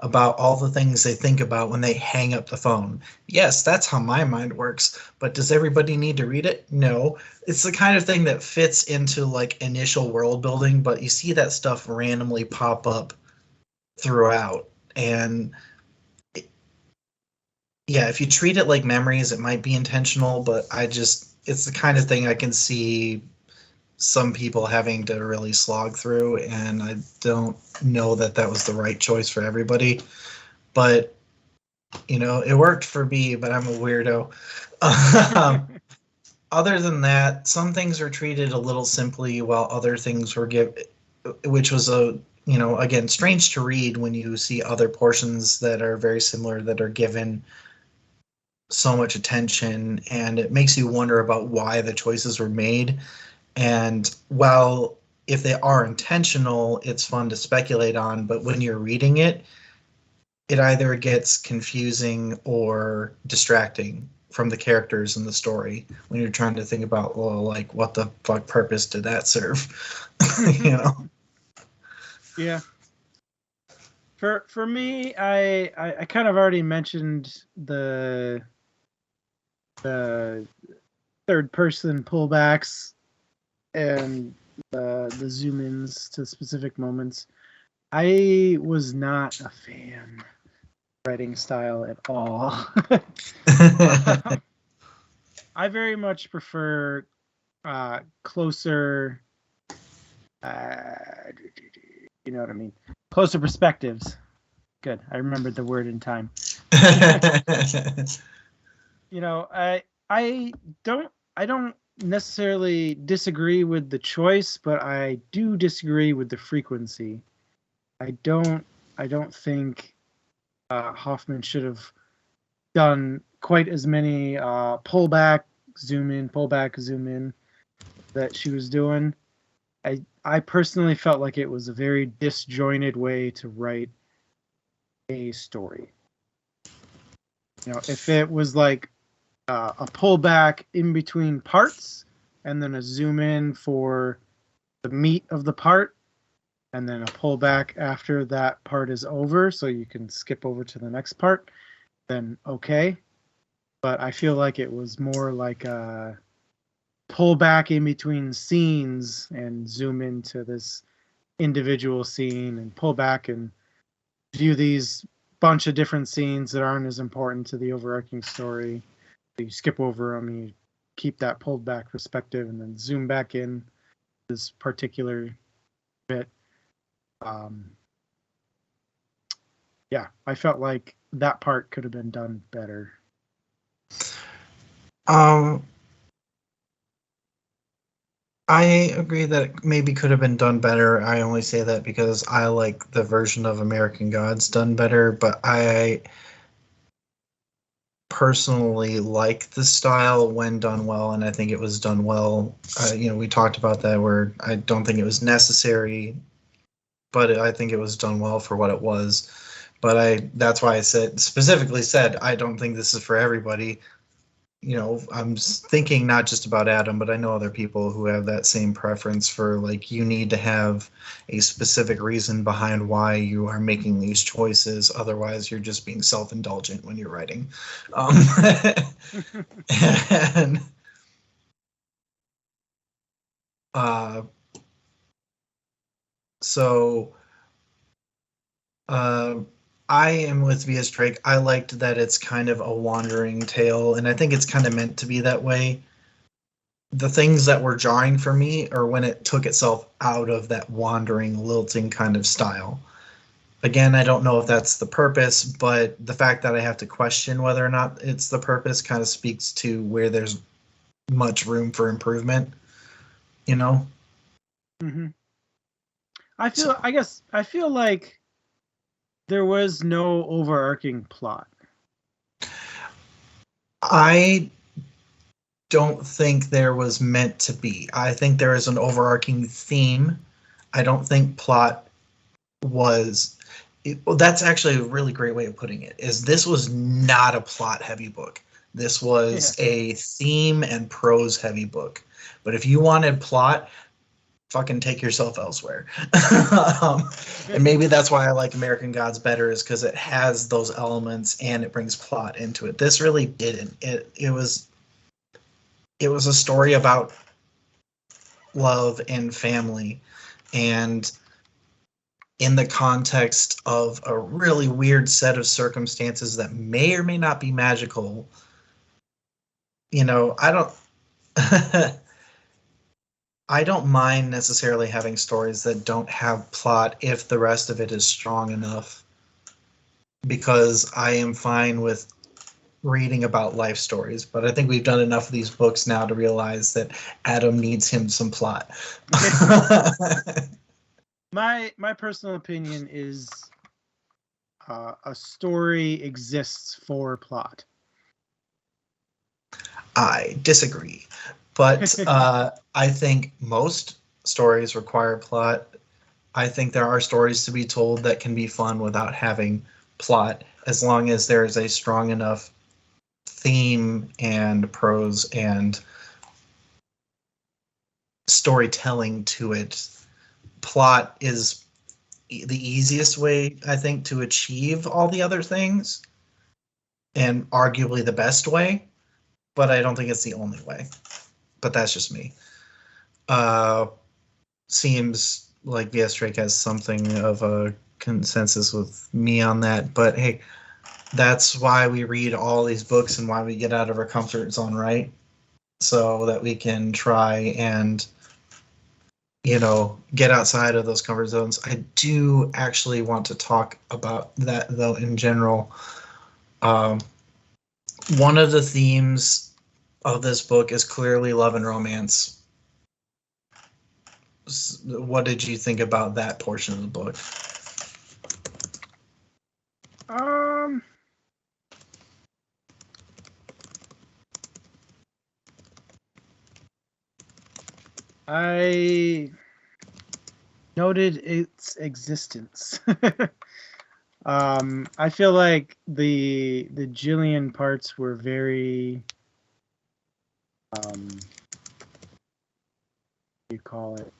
about all the things they think about when they hang up the phone. Yes, that's how my mind works, but does everybody need to read it? No. It's the kind of thing that fits into like initial world building, but you see that stuff randomly pop up throughout. And yeah, if you treat it like memories, it might be intentional, but it's the kind of thing I can see some people having to really slog through, and I don't know that was the right choice for everybody. But it worked for me, but I'm a weirdo. Other than that, some things were treated a little simply, while other things were which was again strange to read when you see other portions that are very similar that are given so much attention, and it makes you wonder about why the choices were made. And while if they are intentional, it's fun to speculate on, but when you're reading it, it either gets confusing or distracting from the characters in the story when you're trying to think about, well, like what the fuck purpose did that serve? Yeah. For me, I kind of already mentioned the third person pullbacks and the zoom ins to specific moments. I was not a fan of writing style at all. I very much prefer closer, you know what I mean? Closer perspectives. Good. I remembered the word in time. I don't necessarily disagree with the choice, but I do disagree with the frequency. I don't think Hoffman should have done quite as many pullback, zoom in that she was doing. I personally felt like it was a very disjointed way to write a story. If it was like a pullback in between parts and then a zoom in for the meat of the part and then a pullback after that part is over so you can skip over to the next part, then okay. But I feel like it was more like a pullback in between scenes and zoom into this individual scene and pull back and view these bunch of different scenes that aren't as important to the overarching story. You skip over them, you keep that pulled back perspective, and then zoom back in this particular bit. Yeah, I felt like that part could have been done better. I agree that it maybe could have been done better. I only say that because I like the version of American Gods done better, but I personally like the style when done well, and I think it was done well. We talked about that where I don't think it was necessary, but I think it was done well for what it was. But that's why I specifically said I don't think this is for everybody. I'm thinking not just about Adam, but I know other people who have that same preference for, like, you need to have a specific reason behind why you are making these choices. Otherwise, you're just being self-indulgent when you're writing. And so I am with V.S. Drake. I liked that it's kind of a wandering tale, and I think it's kind of meant to be that way. The things that were jarring for me are when it took itself out of that wandering, lilting kind of style. Again, I don't know if that's the purpose, but the fact that I have to question whether or not it's the purpose kind of speaks to where there's much room for improvement, Mm-hmm. I feel like there was no overarching plot. I don't think there was meant to be. I think there is an overarching theme. I don't think plot was. Well, that's actually a really great way of putting it. Is this was not a plot heavy book. This was a theme and prose heavy book. But if you wanted plot, fucking take yourself elsewhere. And maybe that's why I like American Gods better, is because it has those elements and it brings plot into it. This really didn't. It was a story about love and family, and in the context of a really weird set of circumstances that may or may not be magical. I don't I don't mind necessarily having stories that don't have plot if the rest of it is strong enough, because I am fine with reading about life stories. But I think we've done enough of these books now to realize that Adam needs him some plot. My personal opinion is a story exists for plot. I disagree, but I think most stories require plot. I think there are stories to be told that can be fun without having plot, as long as there is a strong enough theme and prose and storytelling to it. Plot is the easiest way, I think, to achieve all the other things, and arguably the best way, but I don't think it's the only way. But that's just me. Seems like V.S. Drake has something of a consensus with me on that, but hey, that's why we read all these books and why we get out of our comfort zone, right? So that we can try and get outside of those comfort zones. I do actually want to talk about that, though, in general. One of the themes of this book is clearly love and romance. What did you think about that portion of the book? I noted its existence. I feel like the Jillian parts were very what do you call it?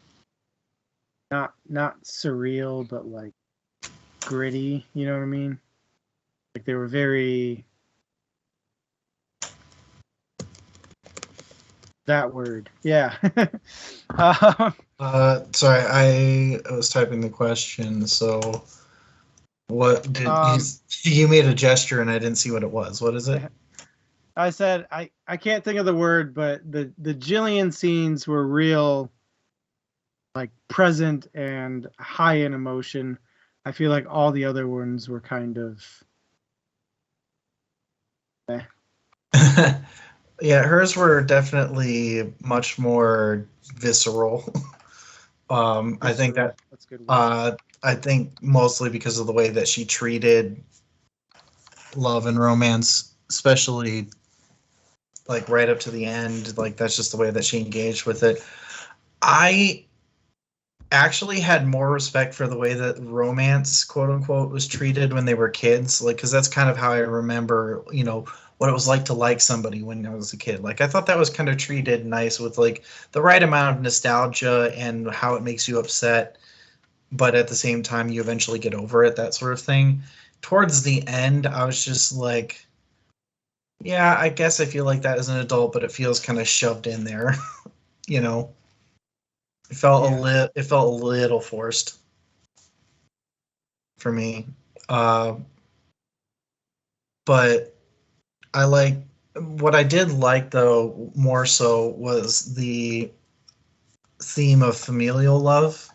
Not surreal, but like gritty, you know what I mean? Like they were very that word. Yeah. Sorry, I was typing the question. So, what did you made a gesture and I didn't see what it was. What is it? I said I can't think of the word, but the Jillian scenes were real, like present and high in emotion. I feel like all the other ones were kind of. Yeah, hers were definitely much more visceral. I think that's good. I think mostly because of the way that she treated love and romance, especially like right up to the end. Like that's just the way that she engaged with it. I actually had more respect for the way that romance, quote unquote, was treated when they were kids. Like, because that's kind of how I remember, what it was like to like somebody when I was a kid. Like I thought that was kind of treated nice with like the right amount of nostalgia and how it makes you upset, but at the same time you eventually get over it, that sort of thing. Towards the end, I was just like, yeah, I guess I feel like that as an adult, but it feels kind of shoved in there, you know. It felt it felt a little forced for me. But I like what I did like though more so was the theme of familial love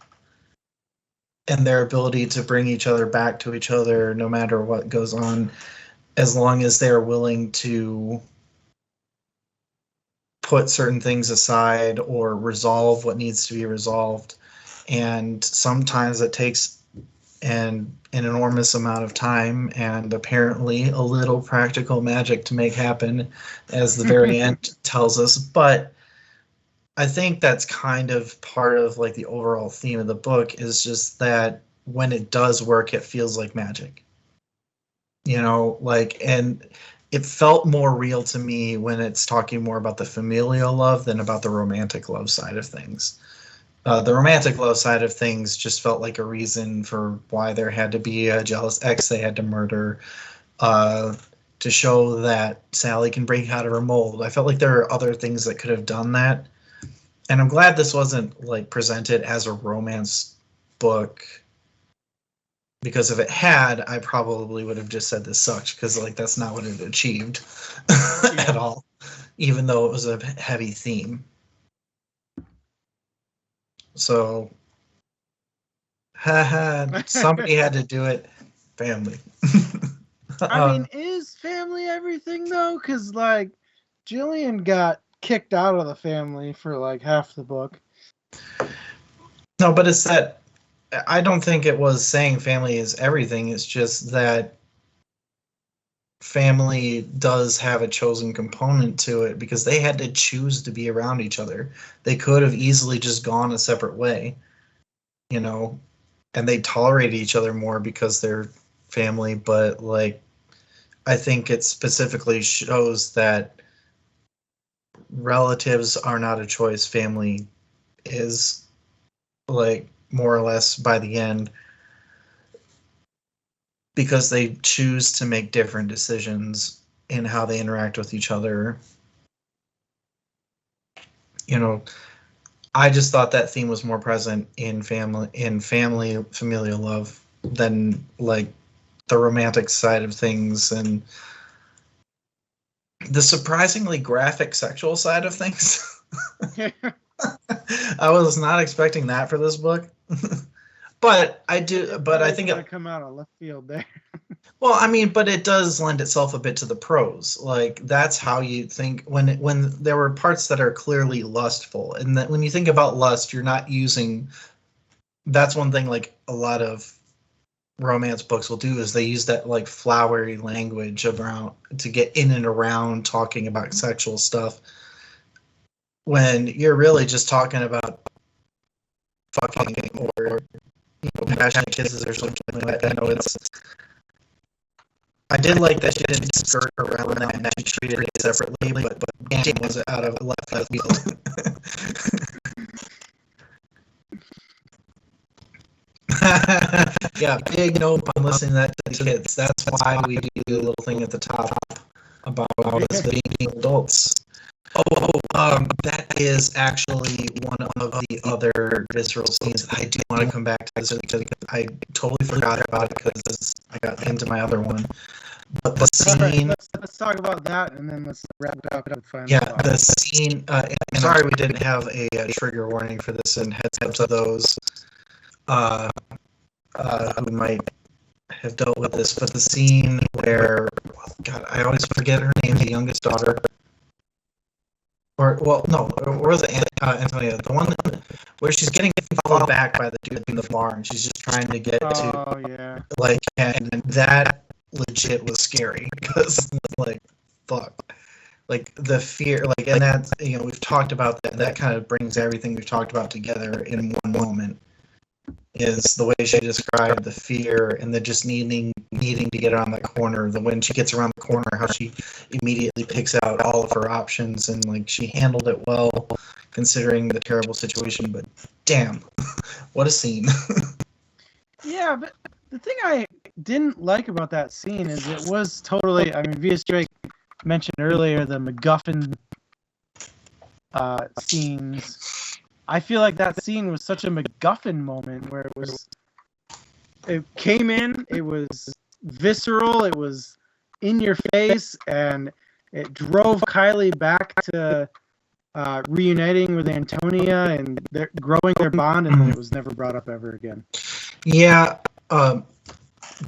and their ability to bring each other back to each other no matter what goes on, as long as they're willing to put certain things aside or resolve what needs to be resolved. And sometimes it takes an enormous amount of time and apparently a little practical magic to make happen, as the very end tells us. But I think that's kind of part of like the overall theme of the book, is just that when it does work, it feels like magic. You know, like, and it felt more real to me when it's talking more about the familial love than about the romantic love side of things. The romantic love side of things just felt like a reason for why there had to be a jealous ex they had to murder, to show that Sally can break out of her mold. I felt like there are other things that could have done that. And I'm glad this wasn't like presented as a romance book, because if it had, I probably would have just said this sucked, because like that's not what it achieved at all, even though it was a heavy theme. So, somebody had to do it. Family. I mean, is family everything though? Because like, Jillian got kicked out of the family for like half the book. No, but it's that I don't think it was saying family is everything. It's just that family does have a chosen component to it, because they had to choose to be around each other. They could have easily just gone a separate way, you know, and they tolerate each other more because they're family. But like, I think it specifically shows that relatives are not a choice. Family is, like, more or less by the end, because they choose to make different decisions in how they interact with each other. You know, I just thought that theme was more present in familial love than like the romantic side of things and the surprisingly graphic sexual side of things. I was not expecting that for this book. But I do. But I think it come out of left field there. Well, I mean, but it does lend itself a bit to the prose. Like that's how you think when there were parts that are clearly lustful, and that when you think about lust, you're not using. That's one thing. Like a lot of romance books will do is they use that like flowery language around to get in and around talking about sexual stuff, when you're really just talking about fucking or passionate kisses or something like that. You know, it's. I did like that she didn't skirt around that and she treated it separately, but damn, was it out of left field. Yeah, big nope on listening to that to kids. That's why we do the little thing at the top about us being adults. That is actually one of the other visceral scenes that I do want to come back to, because I totally forgot about it because I got into my other one. But the scene. Right, let's talk about that, and then let's wrap it up with final thoughts. The scene. And I'm sorry we didn't have a trigger warning for this, and heads up to those who might have dealt with this. But the scene where, God, I always forget her name, the youngest daughter. Or was it Antonia? The one where she's getting followed back by the dude in the barn. She's just trying to get to, like, and that legit was scary, because like, fuck, like the fear, like, and that, we've talked about that. That kind of brings everything we've talked about together in one moment. is the way she described the fear and the just needing to get around that corner. The when she gets around the corner, how she immediately picks out all of her options, and like she handled it well considering the terrible situation. But damn, what a scene. Yeah, but the thing I didn't like about that scene is it was totally. I mean, V.S. Drake mentioned earlier the MacGuffin scenes. I feel like that scene was such a MacGuffin moment where it came in, it was visceral, it was in your face, and it drove Kylie back to reuniting with Antonia and growing their bond, and then it was never brought up ever again. Yeah,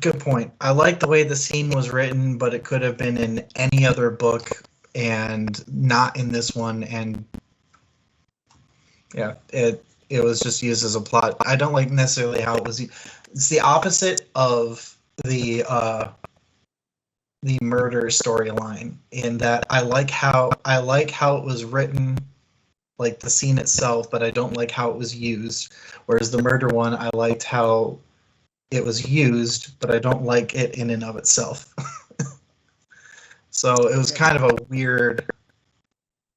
good point. I like the way the scene was written, but it could have been in any other book and not in this one. And yeah, it was just used as a plot. I don't like necessarily how it was. It's the opposite of the murder storyline in that I like how it was written, like the scene itself, but I don't like how it was used. Whereas the murder one, I liked how it was used, but I don't like it in and of itself. So it was kind of a weird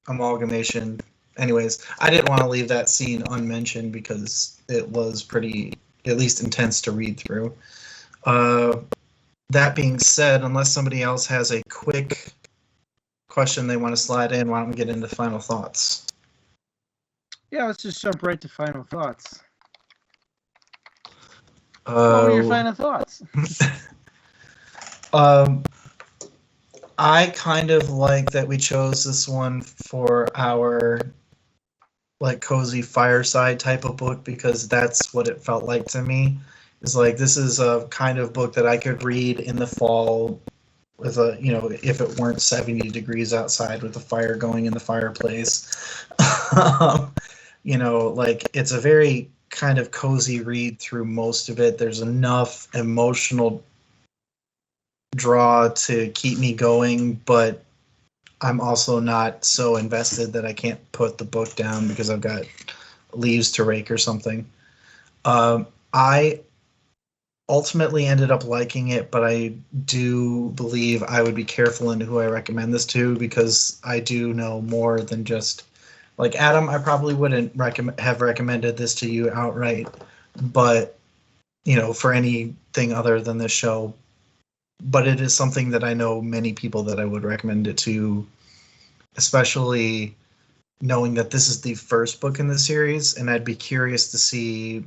amalgamation. Anyways, I didn't want to leave that scene unmentioned because it was pretty, at least intense to read through. That being said, unless somebody else has a quick question they want to slide in, why don't we get into final thoughts? Yeah, let's just jump right to final thoughts. What were your final thoughts? I kind of like that we chose this one for our like cozy fireside type of book because that's what it felt like to me. It's like this is a kind of book that I could read in the fall with a, you know, if it weren't 70 degrees outside with a fire going in the fireplace. You know, like it's a very kind of cozy read through most of it. There's enough emotional draw to keep me going, but I'm also not so invested that I can't put the book down because I've got leaves to rake or something. I ultimately ended up liking it, but I do believe I would be careful in who I recommend this to because I do know more than just like Adam. I probably wouldn't have recommended this to you outright, but you know, for anything other than this show. But it is something that I know many people that I would recommend it to, especially knowing that this is the first book in the series, and I'd be curious to see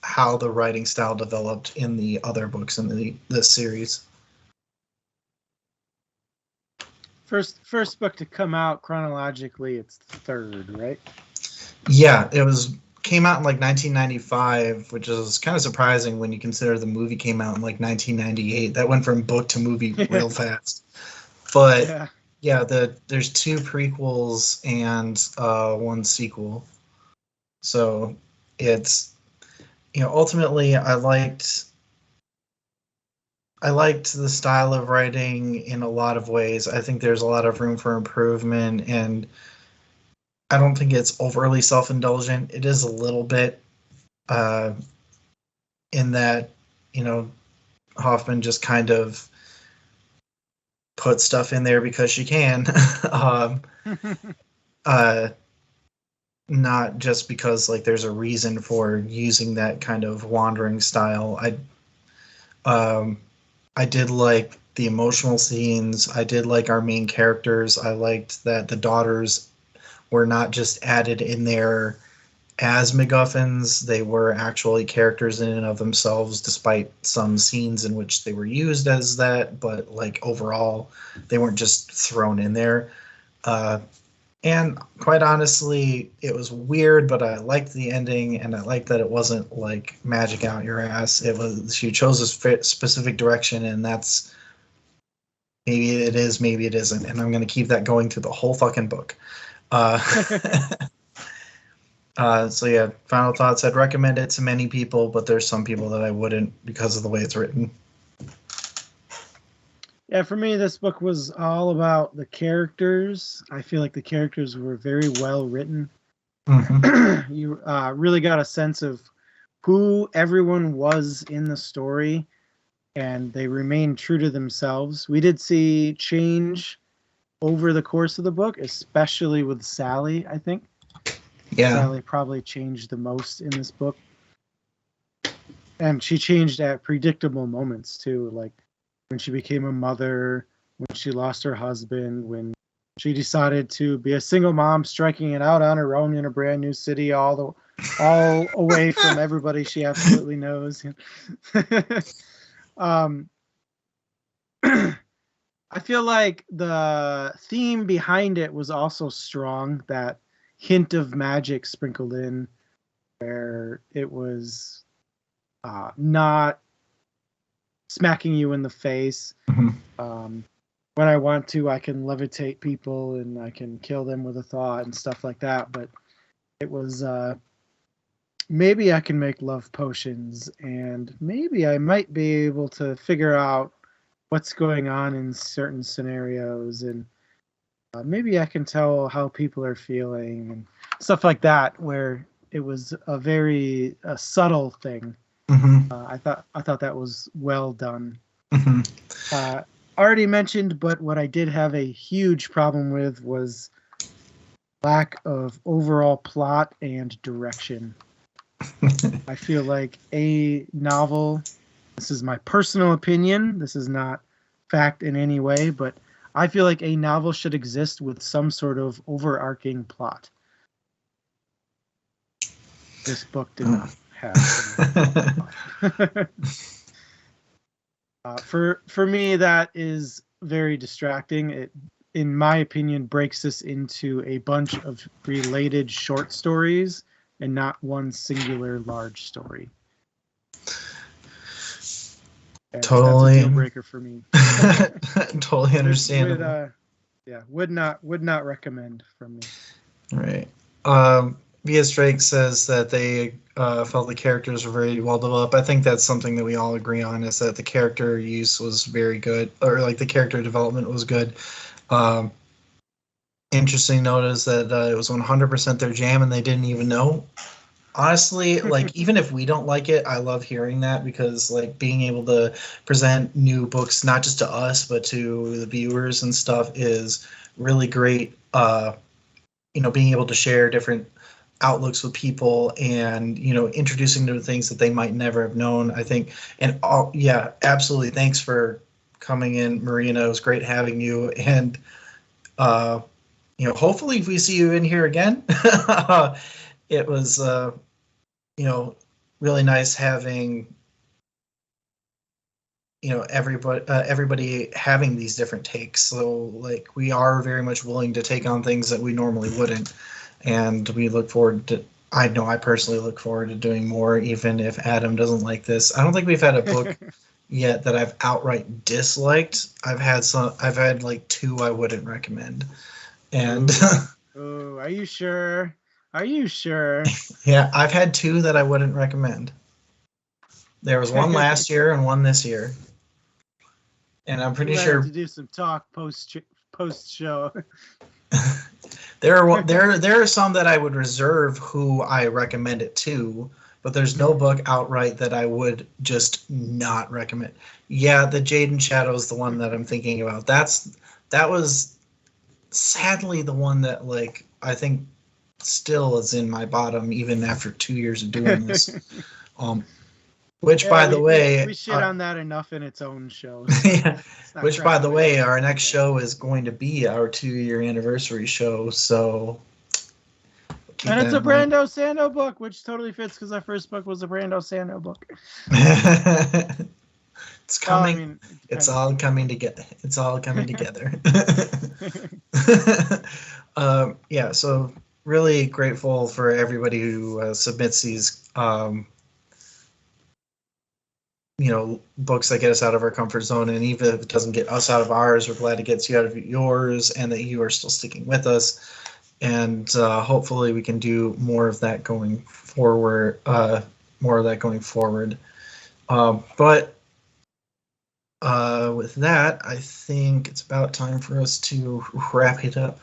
how the writing style developed in the other books in this series. First book to come out chronologically, it's the third, right? Yeah, came out in like 1995, which is kind of surprising when you consider the movie came out in like 1998. That went from book to movie real fast. But yeah, there's 2 prequels and 1 sequel. So it's, you know, ultimately I liked the style of writing in a lot of ways. I think there's a lot of room for improvement, and I don't think it's overly self-indulgent. It is a little bit, in that, you know, Hoffman just kind of put stuff in there because she can, not just because like there's a reason for using that kind of wandering style. I did like the emotional scenes. I did like our main characters. I liked that the daughters were not just added in there as MacGuffins. They were actually characters in and of themselves, despite some scenes in which they were used as that. But like overall, they weren't just thrown in there. And quite honestly, it was weird, but I liked the ending, and I liked that it wasn't like magic out your ass. It was, she chose a specific direction, and that's, maybe it is, maybe it isn't, and I'm going to keep that going through the whole fucking book. So yeah, final thoughts. I'd recommend it to many people, but there's some people that I wouldn't because of the way it's written. Yeah, for me, this book was all about the characters. I feel like the characters were very well written. Mm-hmm. You really got a sense of who everyone was in the story, and they remained true to themselves. We did see change over the course of the book, especially with Sally, I think. Yeah. Sally probably changed the most in this book. And she changed at predictable moments too, like when she became a mother, when she lost her husband, when she decided to be a single mom, striking it out on her own in a brand new city, all away from everybody she absolutely knows. um, I feel like the theme behind it was also strong. That hint of magic sprinkled in, where it was not smacking you in the face. When I want to, I can levitate people and I can kill them with a thought and stuff like that. But it was maybe I can make love potions, and maybe I might be able to figure out what's going on in certain scenarios, and maybe I can tell how people are feeling and stuff like that. Where it was a very subtle thing. I thought that was well done. Already mentioned, but what I did have a huge problem with was lack of overall plot and direction. I feel like a novel, this is my personal opinion, this is not fact in any way, but I feel like a novel should exist with some sort of overarching plot. This book did not have. For me, that is very distracting. It, in my opinion, breaks this into a bunch of related short stories and not one singular large story. And totally. That's a deal breaker for me. Totally understandable. Would not recommend from me. Right. V.S. Drake says that they felt the characters were very well developed. I think that's something that we all agree on, is that the character use was very good, or like the character development was good. Interesting note is that it was 100% their jam and they didn't even know. Honestly, like, even if we don't like it, I love hearing that, because like being able to present new books, not just to us, but to the viewers and stuff, is really great. Being able to share different outlooks with people and, introducing them to things that they might never have known, I think. And yeah, absolutely. Thanks for coming in, Marina. It was great having you. And, hopefully if we see you in here again. It was, really nice having, everybody having these different takes. So, like, we are very much willing to take on things that we normally wouldn't. And we look forward to, I know I personally look forward to doing more, even if Adam doesn't like this. I don't think we've had a book yet that I've outright disliked. I've had like 2 I wouldn't recommend. And oh, are you sure? Are you sure? Yeah, I've had 2 that I wouldn't recommend. There was one last year and one this year. And I'm pretty sure to do some talk post show. There are some that I would reserve who I recommend it to, but there's no book outright that I would just not recommend. Yeah, the Jade and Shadow is the one that I'm thinking about. That was sadly the one that, like, I think still is in my bottom even after 2 years of doing this. Which, by the way, we shit on that enough in its own show. Yeah. Which, by the way, our next show is going to be our 2-year anniversary show. So, and it's a Brando Sando book, which totally fits because our first book was a Brando Sando book. It's coming. It's all coming together. It's all coming together. Yeah. So, really grateful for everybody who submits these. Books that get us out of our comfort zone, and even if it doesn't get us out of ours, we're glad it gets you out of yours, and that you are still sticking with us. And hopefully we can do more of that going forward. But with that, I think it's about time for us to wrap it up.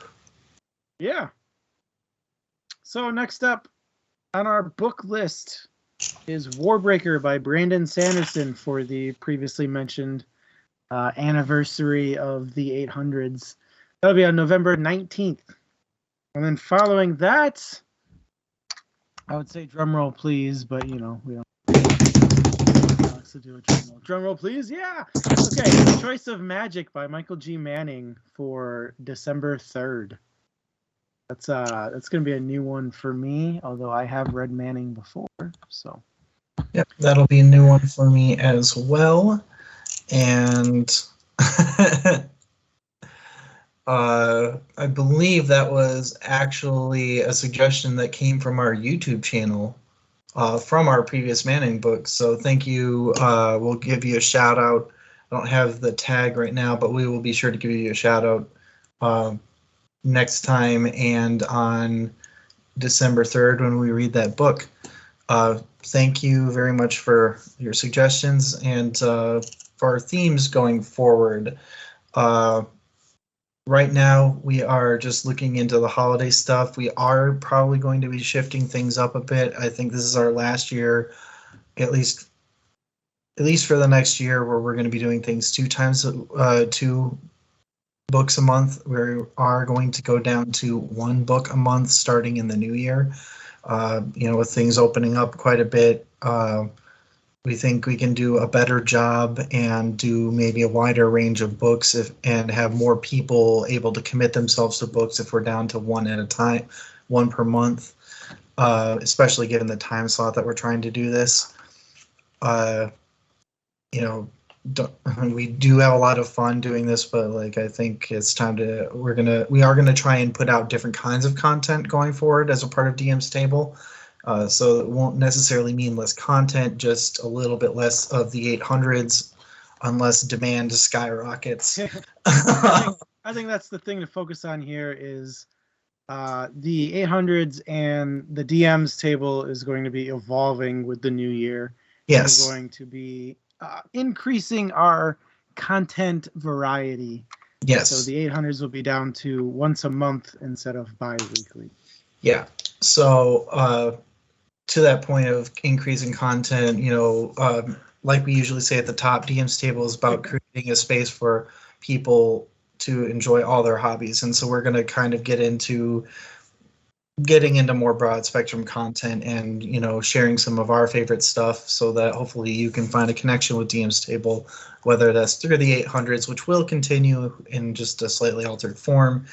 Yeah. So next up on our book list, is Warbreaker by Brandon Sanderson for the previously mentioned anniversary of the 800s. That'll be on November 19th. And then following that, I would say drum roll, please, but we don't. Alex to do a drum roll. Drum roll, please. Yeah. Okay. Choice of Magic by Michael G. Manning for December 3rd. That's gonna be a new one for me, although I have read Manning before, so. Yep, that'll be a new one for me as well. And I believe that was actually a suggestion that came from our YouTube channel from our previous Manning books. So thank you. We'll give you a shout out. I don't have the tag right now, but we will be sure to give you a shout out next time and on December 3rd when we read that book. Thank you very much for your suggestions and for our themes going forward. Right now, we are just looking into the holiday stuff. We are probably going to be shifting things up a bit. I think this is our last year, at least for the next year, where we're going to be doing things 2 books a month. We are going to go down to 1 book a month starting in the new year. With things opening up quite a bit, we think we can do a better job and do maybe a wider range of books and have more people able to commit themselves to books if we're down to 1 at a time, 1 per month, especially given the time slot that we're trying to do this. We do have a lot of fun doing this, but I think it's time we are gonna try and put out different kinds of content going forward as a part of DM's Table. So it won't necessarily mean less content, just a little bit less of the 800s, unless demand skyrockets. I think that's the thing to focus on here is the 800s, and the DM's Table is going to be evolving with the new year. Yes. We're going to be increasing our content variety. Yes. So the 800s will be down to once a month instead of bi-weekly. Yeah. So to that point of increasing content, like we usually say at the top, DM's Table is about creating a space for people to enjoy all their hobbies. And so we're going to kind of getting into more broad spectrum content and, sharing some of our favorite stuff so that hopefully you can find a connection with DM's Table, whether that's through the 800s, which will continue in just a slightly altered form,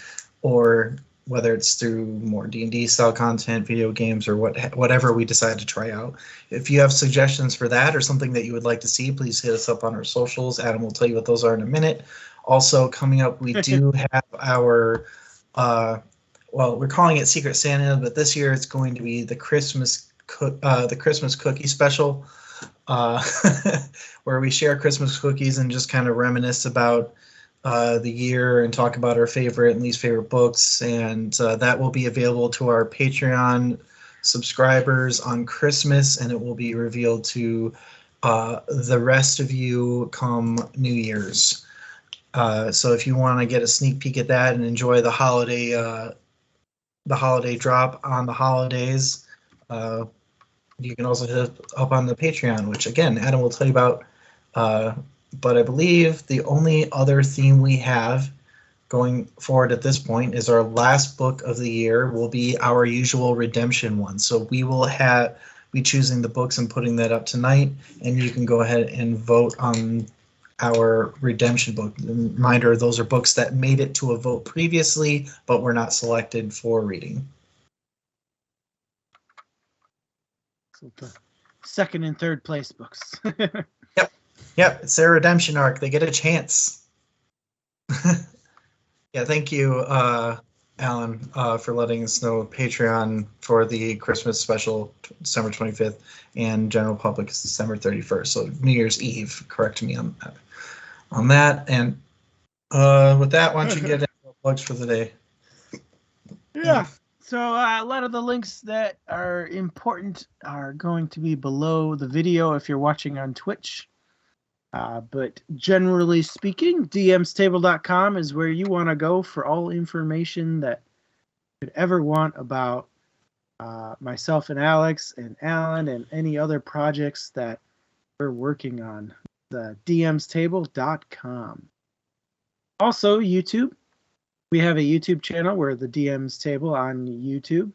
or whether it's through more D&D style content, video games, or whatever we decide to try out. If you have suggestions for that or something that you would like to see, please hit us up on our socials. Adam will tell you what those are in a minute. Also coming up, we do have our, we're calling it Secret Santa, but this year it's going to be the Christmas cookie special, where we share Christmas cookies and just kind of reminisce about the year and talk about our favorite and least favorite books, and that will be available to our Patreon subscribers on Christmas, and it will be revealed to the rest of you come New Year's. So if you want to get a sneak peek at that and enjoy the holiday drop on the holidays, you can also hit up on the Patreon, which again Adam will tell you about. But I believe the only other theme we have going forward at this point is our last book of the year will be our usual redemption one. So we will be choosing the books and putting that up tonight, and you can go ahead and vote on our redemption book. Reminder, those are books that made it to a vote previously, but were not selected for reading. So the second and third place books. Yep, it's their redemption arc. They get a chance. Yeah, thank you, Alan, for letting us know. Patreon for the Christmas special, December 25th, and general public is December 31st. So New Year's Eve. Correct me on that. And with that, why don't you get into the plugs for the day? Yeah. So a lot of the links that are important are going to be below the video if you're watching on Twitch. But generally speaking, dmstable.com is where you want to go for all information that you could ever want about myself and Alex and Alan and any other projects that we're working on. The dmstable.com. Also, YouTube. We have a YouTube channel where the DM's Table on YouTube,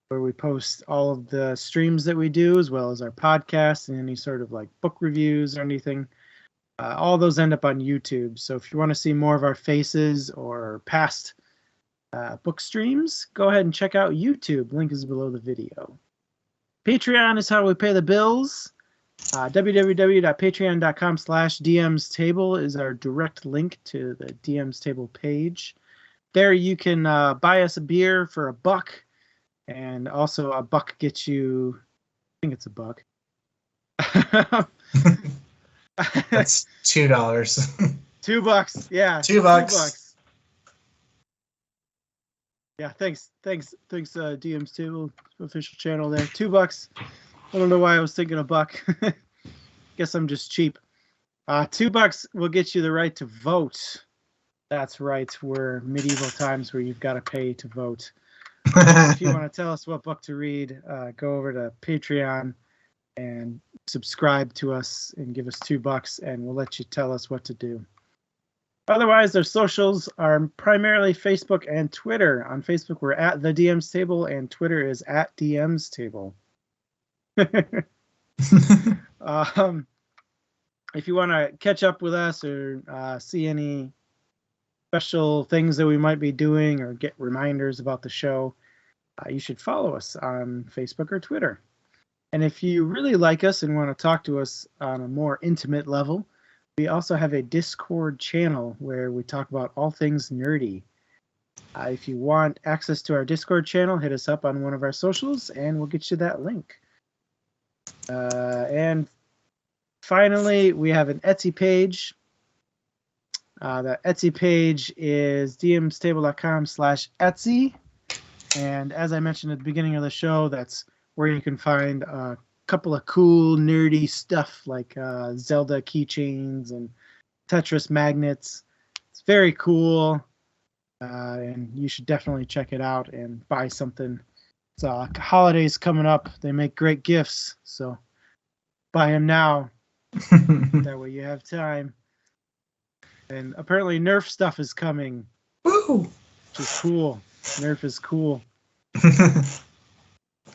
where we post all of the streams that we do, as well as our podcasts and any sort of like book reviews or anything. All those end up on YouTube. So if you want to see more of our faces or past book streams, go ahead and check out YouTube. Link is below the video. Patreon is how we pay the bills. www.patreon.com/DM's Table is our direct link to the DM's Table page. There you can buy us a beer for $1, and also $1 gets you, I think it's $1. That's $2. $2, yeah. $2. Yeah, thanks, DM's Table official channel there. $2. I don't know why I was thinking $1. Guess I'm just cheap. $2 will get you the right to vote. That's right. We're medieval times where you've got to pay to vote. If you want to tell us what book to read, go over to Patreon and subscribe to us and give us $2, and we'll let you tell us what to do. Otherwise, our socials are primarily Facebook and Twitter. On Facebook, we're at the DM's Table, and Twitter is at DM's Table. If you want to catch up with us or see any special things that we might be doing or get reminders about the show, you should follow us on Facebook or Twitter. And if you really like us and want to talk to us on a more intimate level, we also have a Discord channel where we talk about all things nerdy. If you want access to our Discord channel, hit us up on one of our socials and we'll get you that link. And finally, we have an Etsy page. The Etsy page is dmstable.com/Etsy. And as I mentioned at the beginning of the show, that's where you can find a couple of cool, nerdy stuff like Zelda keychains and Tetris magnets. It's very cool. And you should definitely check it out and buy something. It's holidays coming up. They make great gifts. So buy them now. That way you have time. And apparently Nerf stuff is coming. Woo! Which is cool. Nerf is cool.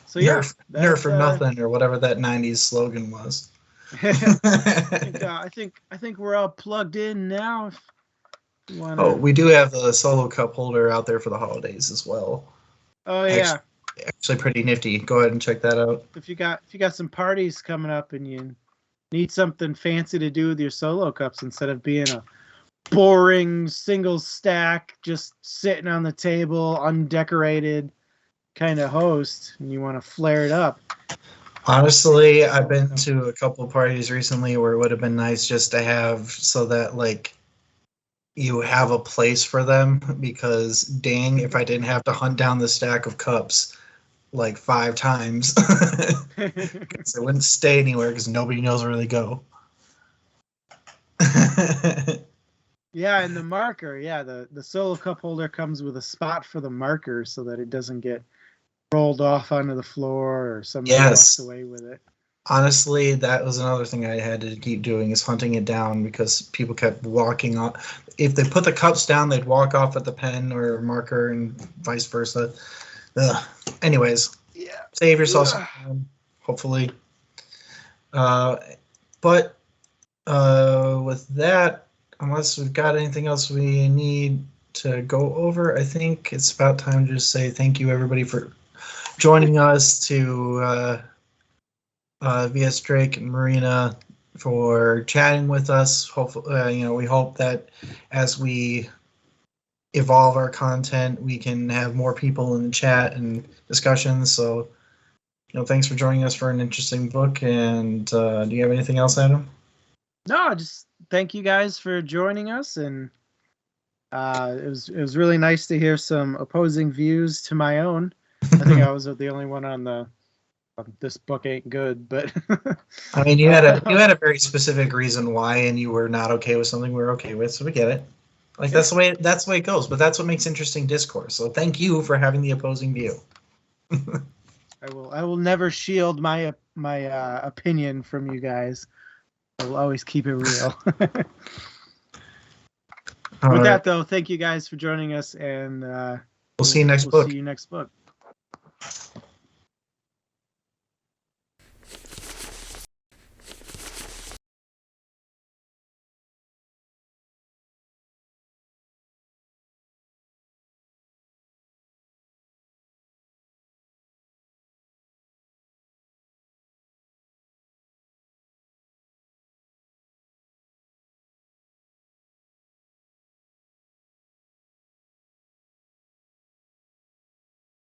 So yeah, Nerf or nothing, or whatever that '90s slogan was. I think we're all plugged in now. If you wanna... Oh, we do have the solo cup holder out there for the holidays as well. Oh yeah, actually pretty nifty. Go ahead and check that out. If you got some parties coming up and you need something fancy to do with your solo cups instead of being a boring single stack just sitting on the table undecorated kind of host, and you want to flare it up. Honestly, I've been to a couple of parties recently where it would have been nice just to have so that like you have a place for them, because dang if I didn't have to hunt down the stack of cups like 5 times. Because they wouldn't stay anywhere because nobody knows where they go. Yeah, and the marker, the solo cup holder comes with a spot for the marker so that it doesn't get rolled off onto the floor or somebody walks away with it. Honestly, that was another thing I had to keep doing, is hunting it down, because people kept walking off. If they put the cups down, they'd walk off with the pen or marker and vice versa. Anyways, save yourself some time, hopefully. But with that, unless we've got anything else we need to go over, I think it's about time to just say thank you, everybody, for joining us, to V.S. Drake and Marina for chatting with us. Hopefully, we hope that as we evolve our content, we can have more people in the chat and discussions. So, thanks for joining us for an interesting book. And do you have anything else, Adam? No, just thank you guys for joining us, and it was really nice to hear some opposing views to my own. I think I was the only one on the this book ain't good, but I mean, you had a very specific reason why, and you were not okay with something we were okay with, so we get it. Like that's the way it goes, but that's what makes interesting discourse. So thank you for having the opposing view. I will never shield my opinion from you guys. I will always keep it real. With that, though, thank you guys for joining us, and we'll see you next book. See you next book.